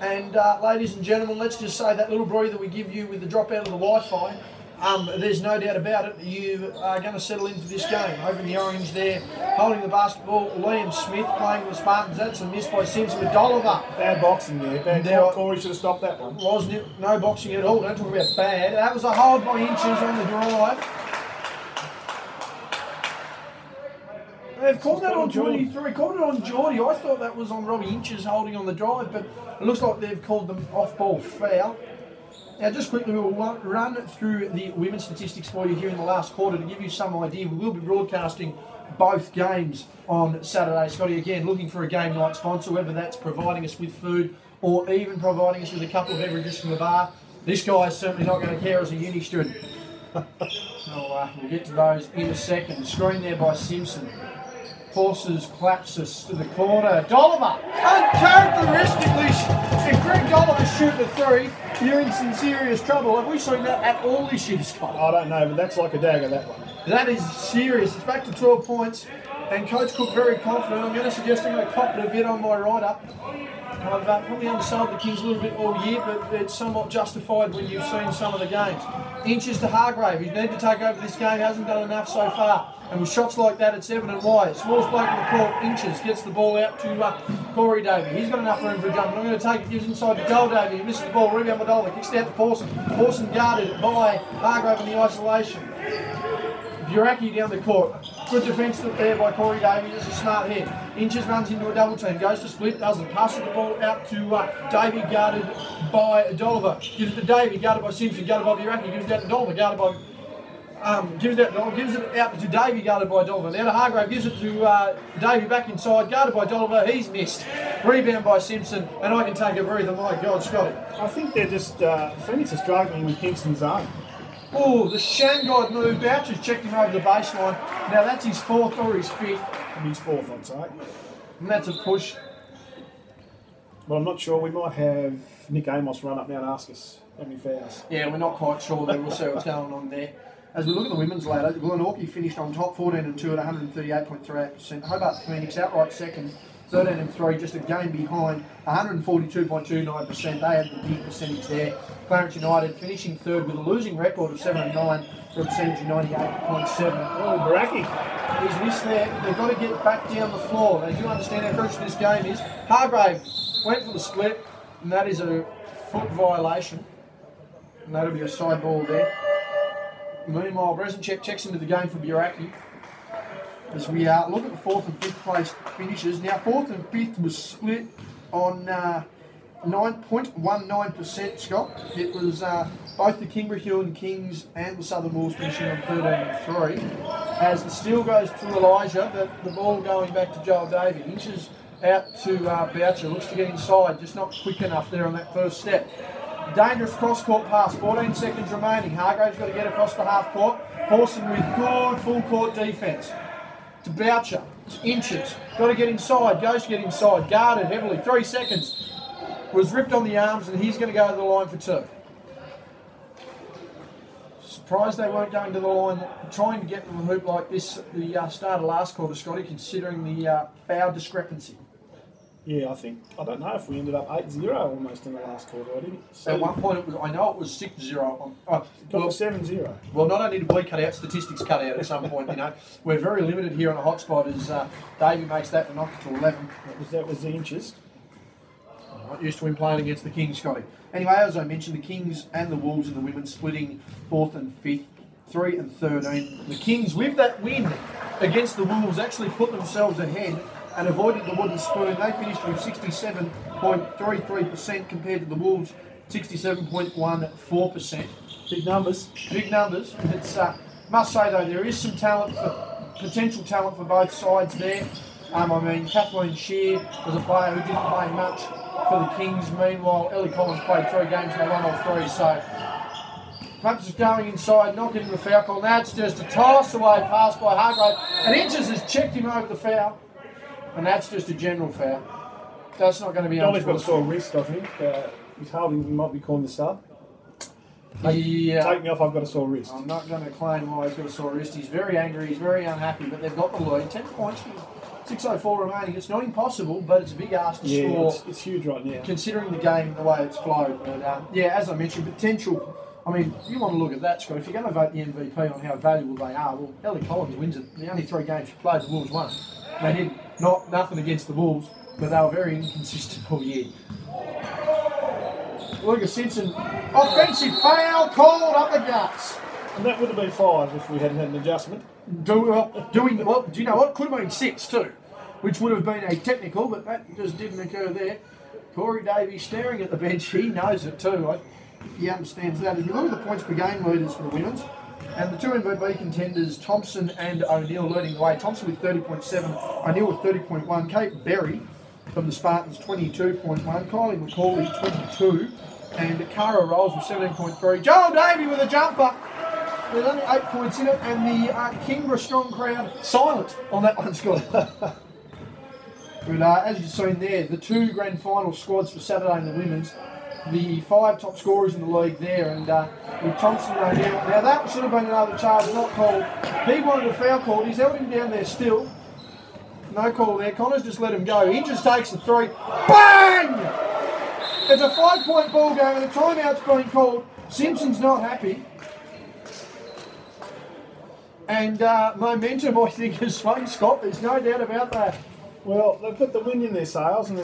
And ladies and gentlemen, let's just say that little breather we give you with the drop out of the Wi-Fi, there's no doubt about it, you are going to settle into this game. Over in the orange there, holding the basketball, Liam Smith playing with the Spartans. That's a miss by Simpson with Dolliver. Bad boxing there. Bad call. Corey should have stopped that one. Wasn't it? No boxing at all. Don't talk about bad. That was a hold by Inches on the drive. They've called that on 23, called it on Geordie. I thought that was on Robbie Inches holding on the drive, but it looks like they've called them off-ball foul. Now, just quickly, we'll run through the women's statistics for you here in the last quarter to give you some idea. We will be broadcasting both games on Saturday. Scotty, again, looking for a game night sponsor, whether that's providing us with food or even providing us with a couple of beverages from the bar. This guy is certainly not going to care as a uni student. We'll get to those in a second. Screen there by Simpson. Forces Clapsis to the corner. Dolliver, uncharacteristically, if Greg Dolliver's shooting a 3, you're in some serious trouble. Have we seen that at all this year, Scott? I don't know, but that's like a dagger, that one. That is serious. It's back to 12 points, and Coach Cook very confident. I'm going to suggest I'm going to cop it a bit on my write-up. I've probably undersold the Kings a little bit all year, but it's somewhat justified when you've seen some of the games. Inches to Hargrave. He needed to take over this game. Hasn't done enough so far. And with shots like that, it's evident why. Smallest bloke in the court, Inches, gets the ball out to Corey Davey. He's got enough room for a jump. But I'm going to take it, gives inside to Joel Davey. He misses the ball, rebound by Dollar, kicks it out to Pawson. Pawson guarded by Hargrave in the isolation. Buraki down the court. Good defence there by Corey Davey. This is a smart hit. Inches runs into a double team. Goes to split. Doesn't. Passes the ball out to Davey, guarded by Dolliver. Gives it to Davey, guarded by Simpson. Guarded by Buraki. Gives it out to Dolliver, guarded by... gives it out to Davey, guarded by Dolliver. Now to Hargrave, gives it to Davey back inside, guarded by Dolliver. He's missed. Rebound by Simpson, and I can take a breather. My God, Scotty. I think they're just Phoenix is struggling with Kingston's zone. Oh, the Shanghai move. Boucher's checked him over the baseline. Now that's his 4th or his 5th. His 4th, I'd say. And that's a push. But I'm not sure. We might have Nick Amos run up now and ask us how many fouls. Yeah, we're not quite sure there. We'll see what's going on there. As we look at the women's ladder, Glenorchy finished on top, 14-2 at 138.38%. Hobart Phoenix outright second, 13-3, just a game behind, 142.29%. They had the big percentage there. Clarence United finishing 3rd with a losing record of 7-9 for a percentage of 98.7. Oh, Baraki. He's missed there. They've got to get back down the floor. They do understand how crucial this game is. Hargrave went for the split, and that is a foot violation. And that'll be a side ball there. Meanwhile, Bresenchek checks into the game for Buraki. As we look at the 4th and 5th place finishes. Now, 4th and 5th was split on 9.19%, Scott. It was both the Kingborough-Huon Kings and the Southern Wolves finishing on 13-3. As the steal goes to Elijah, the ball going back to Joel Davey. Inches out to Boucher, looks to get inside, just not quick enough there on that first step. Dangerous cross-court pass, 14 seconds remaining. Hargrave's got to get across the half-court. Pawson with good full-court defence. To Boucher, to Inches, got to get inside, goes to get inside, guarded heavily, 3 seconds. Was ripped on the arms, and he's going to go to the line for 2. surprised they weren't going to the line, trying to get them a hoop like this at the start of last quarter, Scotty, considering the foul discrepancy. Yeah, I don't know if we ended up 8-0 almost in the last quarter. I didn't see. At one point, I know it was 6-0. Got to 7-0. Well, not only did we cut out, statistics cut out at some point, We're very limited here on a hotspot as Davey makes that to knock it to 11. That was the inches. I'm not used to him playing against the Kings, Scotty. Anyway, as I mentioned, the Kings and the Wolves and the women splitting 4th and 5th, 3 and 13. The Kings, with that win against the Wolves, actually put themselves ahead and avoided the wooden spoon. They finished with 67.33% compared to the Wolves' 67.14%. Big numbers. Big numbers. It's must say though, there is some potential talent for both sides there. Kathleen Shear was a player who didn't play much for the Kings. Meanwhile, Ellie Collins played 3 games and they won all 3. So Pumps is going inside, not getting the foul call. Now it's just a toss away pass by Hargrave. And Inches has checked him over the foul. And that's just a general foul. That's not going to be Dolly's got a sore wrist, I think. He's holding, he might be calling the sub. Yeah. Take me off, I've got a sore wrist. I'm not going to claim why he's got a sore wrist. He's very angry, he's very unhappy, but they've got the lead. 10 points, 6:04 remaining. It's not impossible, but it's a big ask to score. It's huge right now. Considering the game, the way it's flowed. But as I mentioned, potential. You want to look at that, Scott. If you're going to vote the MVP on how valuable they are, well, Ellie Collins wins it. The only 3 games she played, the Wolves won. They did nothing against the Wolves, but they were very inconsistent all year. Lucas Simpson, offensive foul called up the guts. And that would have been 5 if we hadn't had an adjustment. Do you know what? Could have been 6 too, which would have been a technical, but that just didn't occur there. Corey Davies staring at the bench. He knows it too. He understands that. If you look at the points per game leaders for the women's, and the 2 MVP contenders, Thompson and O'Neill leading the way. Thompson with 30.7, O'Neill with 30.1. Kate Berry from the Spartans, 22.1. Kylie McCauley, 22. And Cara Rolls with 17.3. Joel Davey with a jumper. There's only 8 points in it. And the Kingborough strong crowd silent on that one, Scott. But as you've seen there, the 2 grand final squads for Saturday in the women's, the 5 top scorers in the league there, and with Thompson and O'Neill. Now that should have been another charge, not called. He wanted a foul call. He's held him down there still. No call there. Connors just let him go. Inches takes the 3. Bang! It's a 5-point ball game and a timeout's been called. Simpson's not happy. And momentum, I think, has swung, Scott. There's no doubt about that. Well, they've got the wind in their sails, and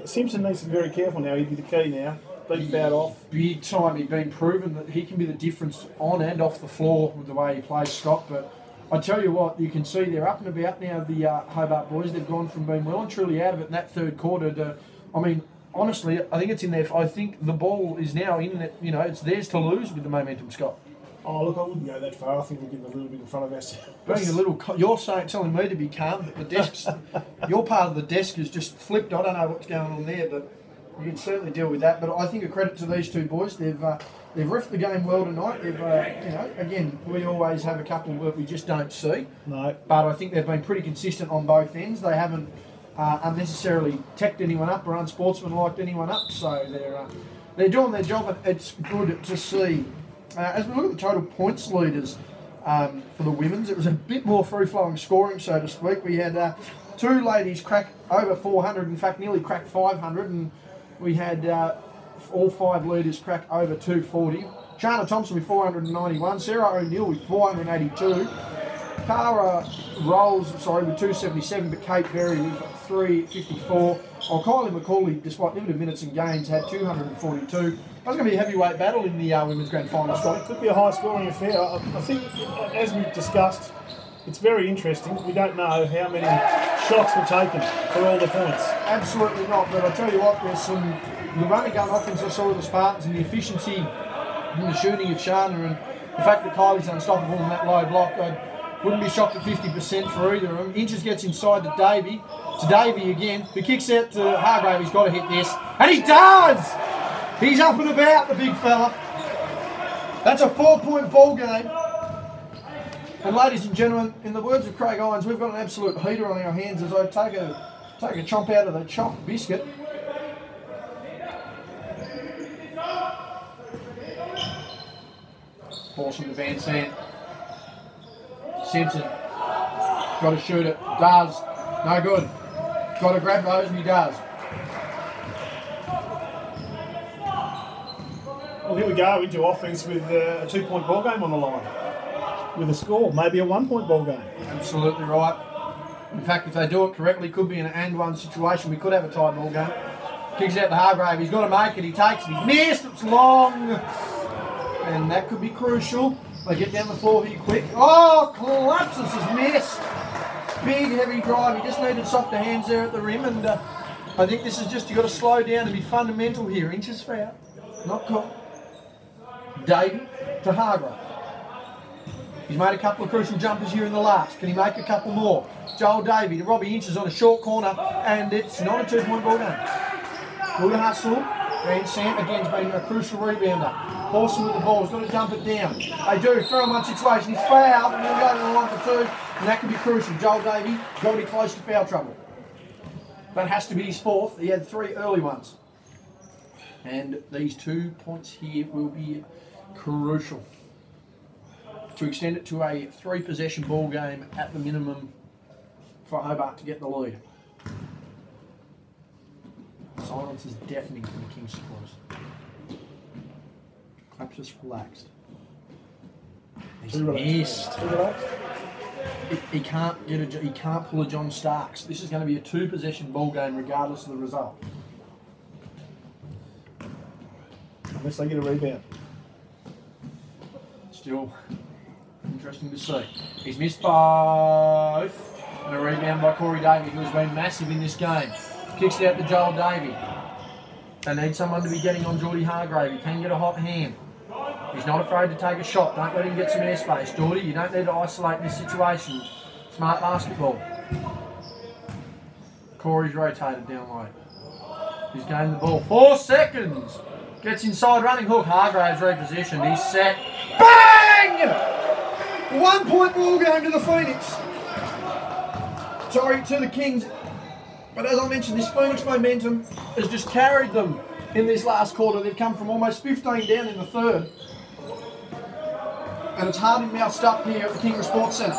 Simpson needs to be very careful now. He'd be the key now. Been fouled off. Big time. He's been proven that he can be the difference on and off the floor with the way he plays, Scott. But I tell you what, you can see they're up and about now, the Hobart boys. They've gone from being well and truly out of it in that 3rd quarter to, honestly, I think it's in there. I think the ball is now in it. It's theirs to lose with the momentum, Scott. Oh, look, I wouldn't go that far. I think we're getting a little bit in front of ourselves. Being a little, you're telling me to be calm, but the desk, your part of the desk is just flipped. I don't know what's going on there, but you can certainly deal with that. But I think a credit to these 2 boys. They've reffed the game well tonight. They've, again, we always have a couple that we just don't see. No. But I think they've been pretty consistent on both ends. They haven't unnecessarily teched anyone up or unsportsmanlike anyone up. So they're doing their job, and it's good to see. As we look at the total points leaders for the women's, it was a bit more free-flowing scoring, so to speak. We had 2 ladies crack over 400, in fact, nearly crack 500, and we had all 5 leaders crack over 240. Shana Thompson with 491, Sarah O'Neill with 482, Cara Rolls, with 277, but Kate Berry with 354. Kylie McCauley, despite limited minutes and games, had 242. That's going to be a heavyweight battle in the women's grand final. It could be a high-scoring affair. I think, as we've discussed, it's very interesting. We don't know how many shots were taken for all the points. Absolutely not, but I tell you what, there's the running gun offense I saw with the Spartans and the efficiency in the shooting of Shana and the fact that Kylie's unstoppable in that low block. I wouldn't be shocked at 50% for either of them. Inches gets inside to Davey again, who kicks out to Hargrave. He's got to hit this, and he does! He's up and about, the big fella. That's a 4-point ball game. And ladies and gentlemen, in the words of Craig Irons, we've got an absolute heater on our hands as I take a chomp out of the chopped biscuit. Force him to Van Sant. Simpson. Got to shoot it. Does. No good. Got to grab those and he does. Well, here we go into offense with a 2-point ball game on the line. With a score, maybe a 1-point ball game. Absolutely right. In fact, if they do it correctly, could be an and-one situation. We could have a tight ball game. Kicks out to Hargrave. He's got to make it. He takes it. He's missed. It's long. And that could be crucial. They get down the floor here quick. Oh, collapses his miss. Big, heavy drive. He just needed softer hands there at the rim. And I think this is just, you've got to slow down and be fundamental here. Inches foul. Not caught. Davey to Hargrave. He's made a couple of crucial jumpers here in the last. Can he make a couple more? Joel Davey to Robbie Inches on a short corner, and it's not a 2-point ball game. Good hustle. Van Sant again's been a crucial rebounder. Horson with the ball. He's got to dump it down. They do. 3-on-1 situation. He's fouled, and we'll go to the 1 for 2, and that could be crucial. Joel Davey got to be close to foul trouble. That has to be his 4th. He had 3 early ones. And these 2 points here will be crucial to extend it to a 3-possession ball game at the minimum for Hobart to get the lead. Silence is deafening from the Kings supporters. Claps just relaxed. He's missed. He can't pull a John Starks. This is going to be a 2-possession ball game regardless of the result. Unless they get a rebound. Still interesting to see. He's missed both. And a rebound by Corey Davey, who has been massive in this game. Kicks it out to Joel Davey. They need someone to be getting on Geordie Hargrave. He can get a hot hand. He's not afraid to take a shot. Don't let him get some airspace. Geordie, you don't need to isolate in this situation. Smart basketball. Corey's rotated down low. He's gained the ball. 4 seconds. Gets inside, running hook. Hargrave's repositioned. He's set. Bang! 1-point ball game to the Phoenix. Sorry, to the Kings. But as I mentioned, this Phoenix momentum has just carried them in this last quarter. They've come from almost 15 down in the 3rd. And it's hard in mouth stuff here at the Kingborough Sports Centre.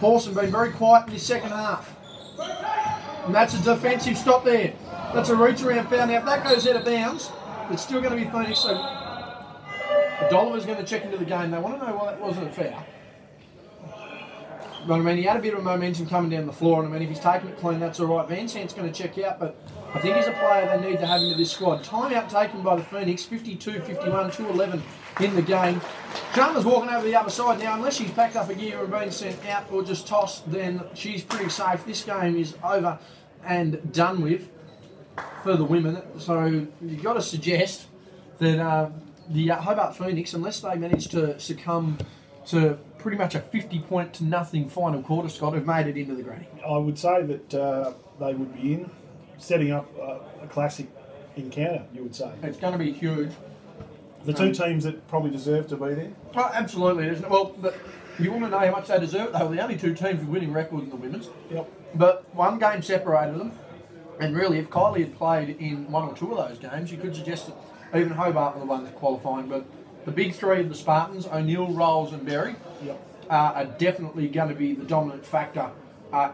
Pawson been very quiet in his second half. And that's a defensive stop there. That's a reach around foul. Now, if that goes out of bounds, it's still going to be Phoenix. So Dolliver's going to check into the game. They want to know why that wasn't a foul. But I mean, he had a bit of momentum coming down the floor, and I mean, if he's taking it clean, that's all right. Van Sant's going to check out, but I think he's a player they need to have into this squad. Timeout taken by the Phoenix, 52-51, 2-11 in the game. Jarman's walking over the other side now. Unless she's packed up a gear and been sent out or just tossed, then she's pretty safe. This game is over and done with for the women. So you've got to suggest that the Hobart Phoenix, unless they manage to succumb to pretty much a 50-0 final quarter, Scott, have made it into the granny. I would say that they would be in setting up a classic encounter, you would say. It's going to be huge. The 2 teams that probably deserve to be there. Oh, absolutely. Well, but you want to know how much they deserve? They were the only 2 teams with winning records in the women's. Yep. But 1 game separated them. And really, if Kylie had played in 1 or 2 of those games, you could suggest that even Hobart were the ones qualifying. But the big 3 of the Spartans, O'Neill, Rolls and Berry, are definitely going to be the dominant factor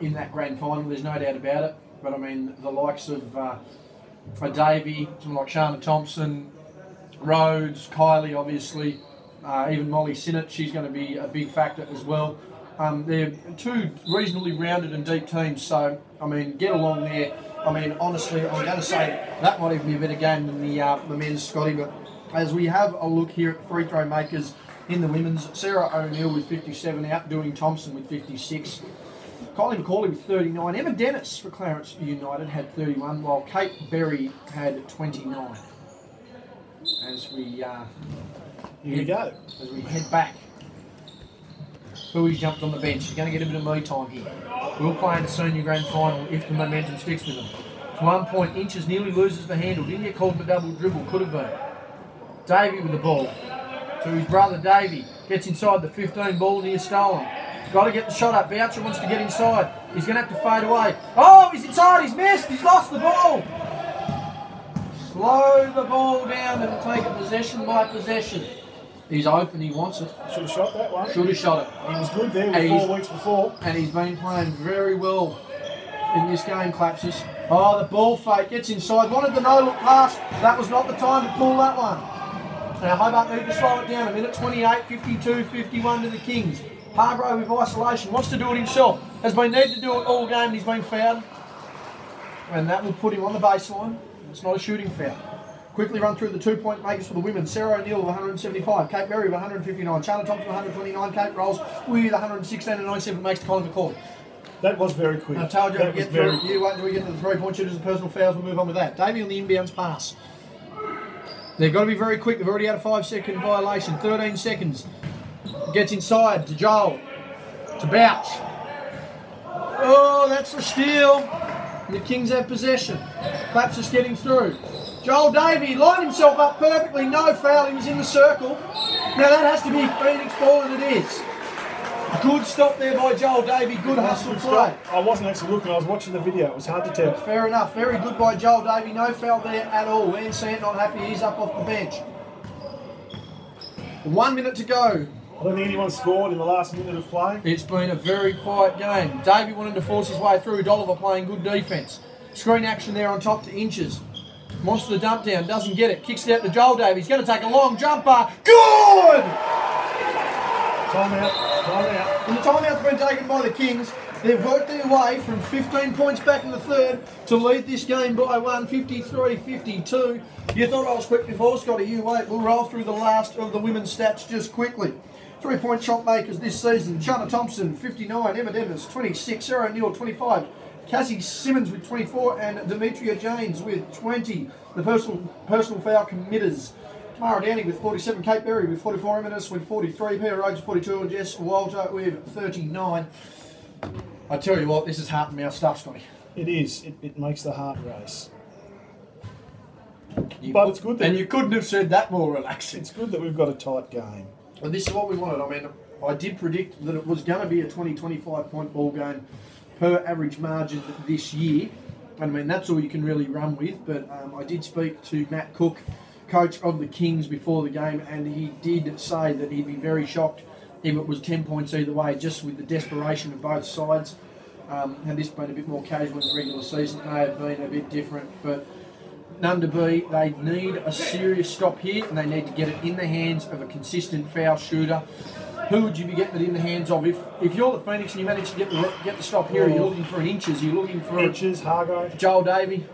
in that grand final. There's no doubt about it. But I mean, the likes of Davey, someone like Shana Thompson, Rhodes, Kylie, obviously, even Molly Sinnott, she's going to be a big factor as well. They're 2 reasonably rounded and deep teams, so I mean, get along there. I mean, honestly, I'm going to say that might even be a better game than the men's, Scotty. But as we have a look here at the free throw makers in the women's, Sarah O'Neill with 57, outdoing Thompson with 56. Kylie McCauley with 39. Emma Dennis for Clarence United had 31, while Kate Berry had 29. As we Here we go. As we head back. Bowie jumped on the bench. He's going to get a bit of me time here. We'll play in the senior grand final if the momentum sticks with them. It's 1 point. Inches nearly loses the handle. Didn't get called for double dribble. Could have been. Davey with the ball. To his brother Davey. Gets inside the 15 ball near stolen. Got to get the shot up. Boucher wants to get inside. He's going to have to fade away. Oh, he's inside. He's missed. He's lost the ball. Slow the ball down and take it possession by possession. He's open, he wants it. Should have shot that one. Should have shot it. He was good there And with 4 weeks before. And he's been playing very well in this game, Clapses. Oh, the ball fake gets inside. Wanted the no-look pass. That was not the time to pull that one. Now Hobart need to slow it down. A minute 28, 52, 51 to the Kings. Hargrove with isolation. Wants to do it himself. Has been needed to do it all game. He's been fouled. And that will put him on the baseline. It's not a shooting foul. Quickly run through the 2-point makers for the women. Sarah O'Neill with 175, Kate Berry with 159, Charlotte Thompson with 129, Kate Rolls with 116 and 97 makes to Colin McCall. That was very quick. I told you that to get through. You wait until we get to the 3-point shooters and personal fouls. We'll move on with that. Davey on the inbounds pass. They've got to be very quick. They've already had a 5-second violation. 13 seconds. Gets inside to Joel. To Bouch. Oh, that's a steal. The Kings have possession. Claps is getting through. Joel Davey lined himself up perfectly, no foul, he was in the circle. Now that has to be Phoenix ball, and it is. Good stop there by Joel Davey, good hustle play. I wasn't actually looking, I was watching the video, it was hard to tell. Fair enough, very good by Joel Davey, no foul there at all. Van Sant not happy, he's up off the bench. 1 minute to go. I don't think anyone scored in the last minute of play. It's been a very quiet game. Davey wanted to force his way through, Dolliver playing good defence. Screen action there on top to Inches. Wants the dump down, doesn't get it. Kicks it out to Joel Davey. He's going to take a long jumper. Good! Timeout. And the timeout's been taken by the Kings. They've worked their way from 15 points back in the third to lead this game by 1, 53-52. You thought I was quick before, Scotty. You wait. We'll roll through the last of the women's stats just quickly. 3-point shot makers this season. Shanna Thompson, 59. Emma Dennis, 26. Sarah O'Neill, 25. Cassie Simmons with 24 and Demetria Janes with 20. The personal foul committers. Tamara Downey with 47, Kate Berry with 44, Emma with 43, Peter Rhodes with 42 and Jess Walter with 39. I tell you what, this is heart and mouth stuff, Scotty. It is. It makes the heart race. It's good that you couldn't have said that more relaxing. It's good that we've got a tight game. Well, this is what we wanted. I mean, I did predict that it was going to be a 20-25 point ball game per average margin this year. I mean, that's all you can really run with. But I did speak to Matt Cook, coach of the Kings, before the game, and he did say that he'd be very shocked if it was 10 points either way, just with the desperation of both sides. Had this been a bit more casual in the regular season, it may have been a bit different. But none to be, they need a serious stop here, and they need to get it in the hands of a consistent foul shooter. Who would you be getting it in the hands of? If you're the Phoenix and you manage to get the stop here, you're looking for an Inches, you're looking for Inches, Hargrove, Joel Davey.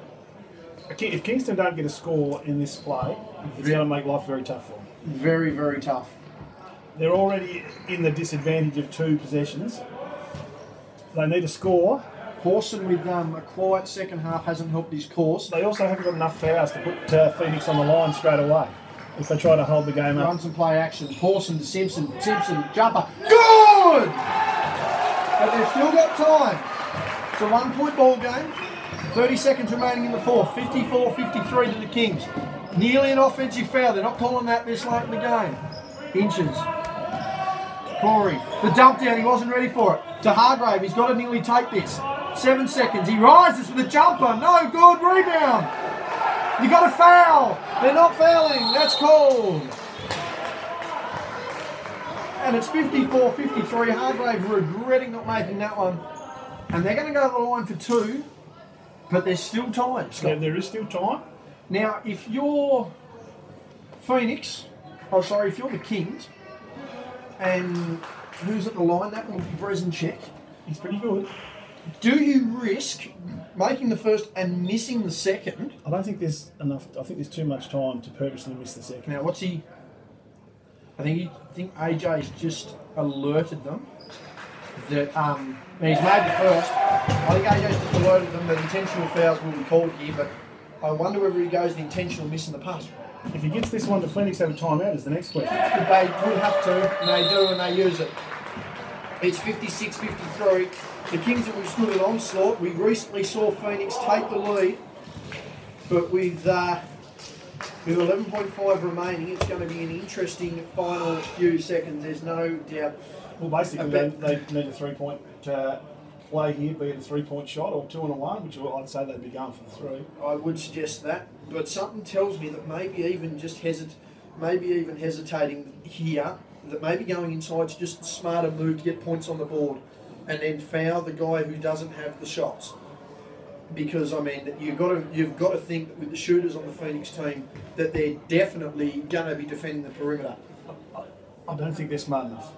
If Kingston don't get a score in this play, it's going to make life very tough for them. Very, very tough. They're already in the disadvantage of 2 possessions. They need a score. Pawson with a quiet second half hasn't helped his cause. They also haven't got enough fouls to put Phoenix on the line straight away if they try to hold the game up. Runs and play action. Pawson to Simpson, jumper. Good! But they've still got time. It's a 1-point ball game. 30 seconds remaining in the fourth. 54-53 to the Kings. Nearly an offensive foul. They're not calling that this late in the game. Inches. Corey. The dump down. He wasn't ready for it. To Hargrave. He's got to nearly take this. 7 seconds. He rises with a jumper. No good. Rebound. You got a foul. They're not fouling. That's called. And it's 54-53. Hargrave regretting not making that one. And they're going to go to the line for 2. But there's still time, Scott. There is still time. Now, if you're Phoenix, if you're the Kings, and who's at the line, that will be Brezenchek. He's pretty good. Do you risk making the first and missing the second? I don't think there's enough. I think there's too much time to purposely miss the second. Now, what's he? I think AJ's just alerted them that he's made the first. I think AJ's just alerted them that intentional fouls will be called here, but I wonder whether he goes the intentional missing the pass. If he gets this one to Phoenix have a timeout is the next question. They would have to, and they do, and they use it. It's 56-53. The Kings have withstood an onslaught. We recently saw Phoenix take the lead, but with 11.5 remaining, it's going to be an interesting final few seconds. There's no doubt. Well, basically, they need a 3-point play here, be it a 3-point shot or 2 and a 1, which I'd say they'd be going for the 3. I would suggest that, but something tells me that maybe even just maybe even hesitating here, that maybe going inside's just a smarter move to get points on the board and then foul the guy who doesn't have the shots. Because, I mean, you've got to think that with the shooters on the Phoenix team that they're definitely going to be defending the perimeter. I don't think they're smart enough.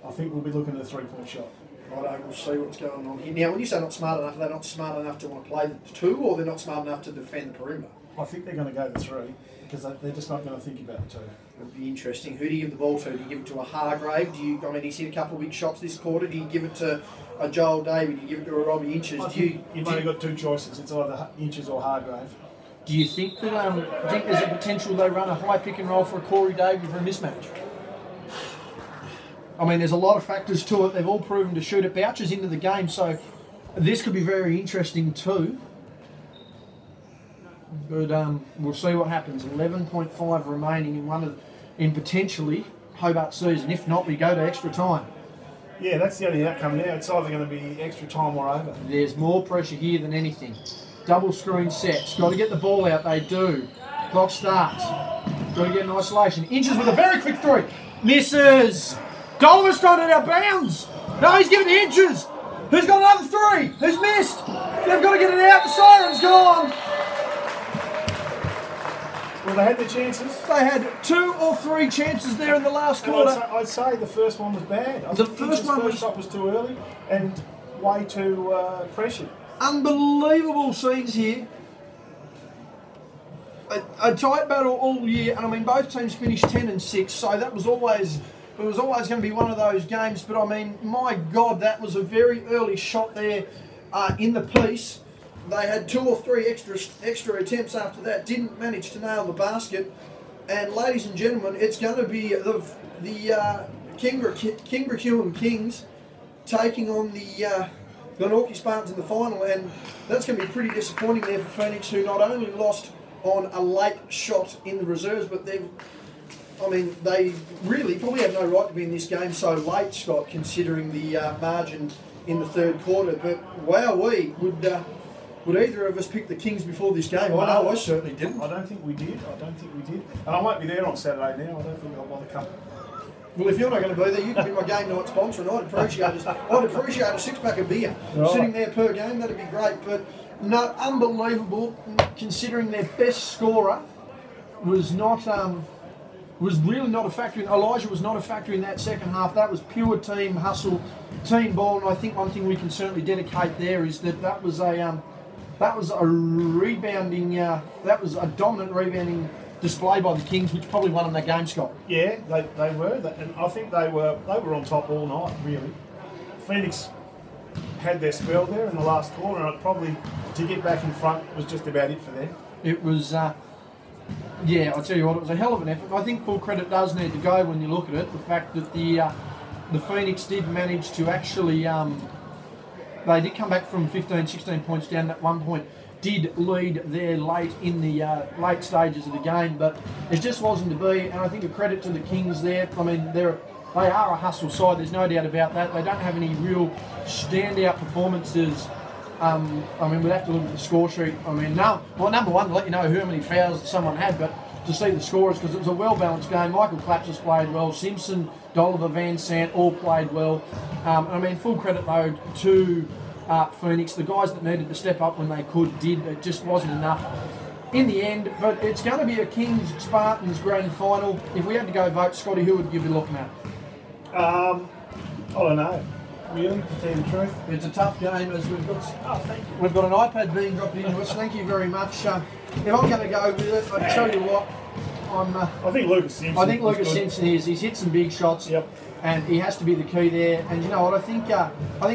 I think we'll be looking at a 3-point shot. Righto, we'll see what's going on here. Now, when you say not smart enough, they're not smart enough to want to play the 2, or they're not smart enough to defend the perimeter? I think they're going to go the 3 because they're just not going to think about the 2. It'll be interesting. Who do you give the ball to? Do you give it to a Hargrave? He's hit a couple of big shots this quarter. Do you give it to a Joel Davey? Do you give it to a Robbie Inches? You've only got 2 choices. It's either Inches or Hargrave. Do you think that there's a potential they run a high pick and roll for a Corey Davey for a mismatch? I mean, there's a lot of factors to it. They've all proven to shoot. It vouches into the game, so this could be very interesting too. But we'll see what happens. 11.5 remaining in potentially Hobart season. If not, we go to extra time. Yeah, that's the only outcome now. It's either going to be extra time or over. There's more pressure here than anything. Double screen sets. Got to get the ball out. They do. Clock starts. Got to get in isolation. Inches with a very quick 3. Misses. Dollar's trying it out of bounds. No, he's giving the Inches. Who's got another 3? Who's missed? They've got to get it out. The siren's gone. Well, they had their chances. They had 2 or 3 chances there in the last quarter. I'd say the first one was bad. The first shot was too early and way too pressured. Unbelievable scenes here. A tight battle all year, and I mean both teams finished 10 and 6, so that was always going to be one of those games. But I mean, my God, that was a very early shot there in the piece. They had 2 or 3 extra attempts after that. Didn't manage to nail the basket. And ladies and gentlemen, it's going to be the Kingborough-Huon Kings taking on the Glenorchy Spartans in the final, and that's going to be pretty disappointing there for Phoenix, who not only lost on a late shot in the reserves, but they really probably had no right to be in this game so late, Scott, considering the margin in the third quarter. But wow, would either of us pick the Kings before this game? Well, I know I certainly didn't. I don't think we did. And I won't be there on Saturday now. I don't think I'll bother coming. Well, if you're not going to be there, you can be my game night sponsor, and I'd appreciate a 6-pack of beer sitting there per game. That'd be great. But no, unbelievable, considering their best scorer was really not a factor. Elijah was not a factor in that second half. That was pure team hustle, team ball, and I think one thing we can certainly dedicate there is that was a rebounding, that was a dominant rebounding display by the Kings, which probably won them that game, Scott. Yeah, they were, and I think they were on top all night, really. Phoenix had their spell there in the last quarter, and probably to get back in front was just about it for them. It was, yeah, I'll tell you what, it was a hell of an effort. I think full credit does need to go when you look at it. The fact that the Phoenix did manage to actually, they did come back from 15, 16 points down at one point, did lead there late in the late stages of the game, but it just wasn't to be. And I think a credit to the Kings there. I mean, they are a hustle side. There's no doubt about that. They don't have any real standout performances. I mean, we'd have to look at the score sheet. I mean, number one, to let you know how many fouls someone had, but to see the scores, because it was a well-balanced game. Michael Clapsis played well. Simpson, Dolliver, Van Sant all played well. I mean, full credit though to Phoenix. The guys that needed to step up when they could did. It just wasn't enough in the end. But it's going to be a Kings-Spartans grand final. If we had to go vote, Scotty, who would you be looking at? I don't know. Really, to tell you the truth. It's a tough game as we've got. Oh, thank you. We've got an iPad being dropped into us. Thank you very much. If I'm going to go with it, I tell you what, I think Lucas Simpson. I think Lucas Simpson is. He's hit some big shots. Yep. And he has to be the key there. And you know what? I think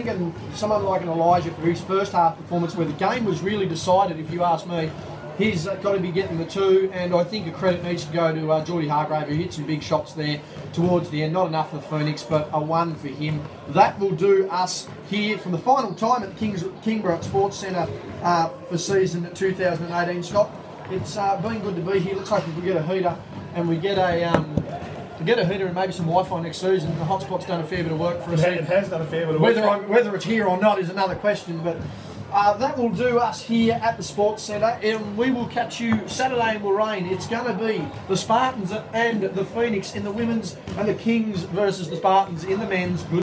in someone like an Elijah for his first half performance, where the game was really decided, if you ask me, he's got to be getting the 2. And I think a credit needs to go to Geordie Hargrave, who hit some big shots there towards the end. Not enough for Phoenix, but a 1 for him. That will do us here from the final time at Kingborough Sports Centre for season 2018. Scott, it's been good to be here. Let's hope we get a heater and we get a heater and maybe some Wi-Fi next season. The hotspot's done a fair bit of work for us. It has done a fair bit of work. Whether it's here or not is another question, but that will do us here at the Sports Centre, and we will catch you Saturday in Lorraine. It's going to be the Spartans and the Phoenix in the women's, and the Kings versus the Spartans in the men's. Good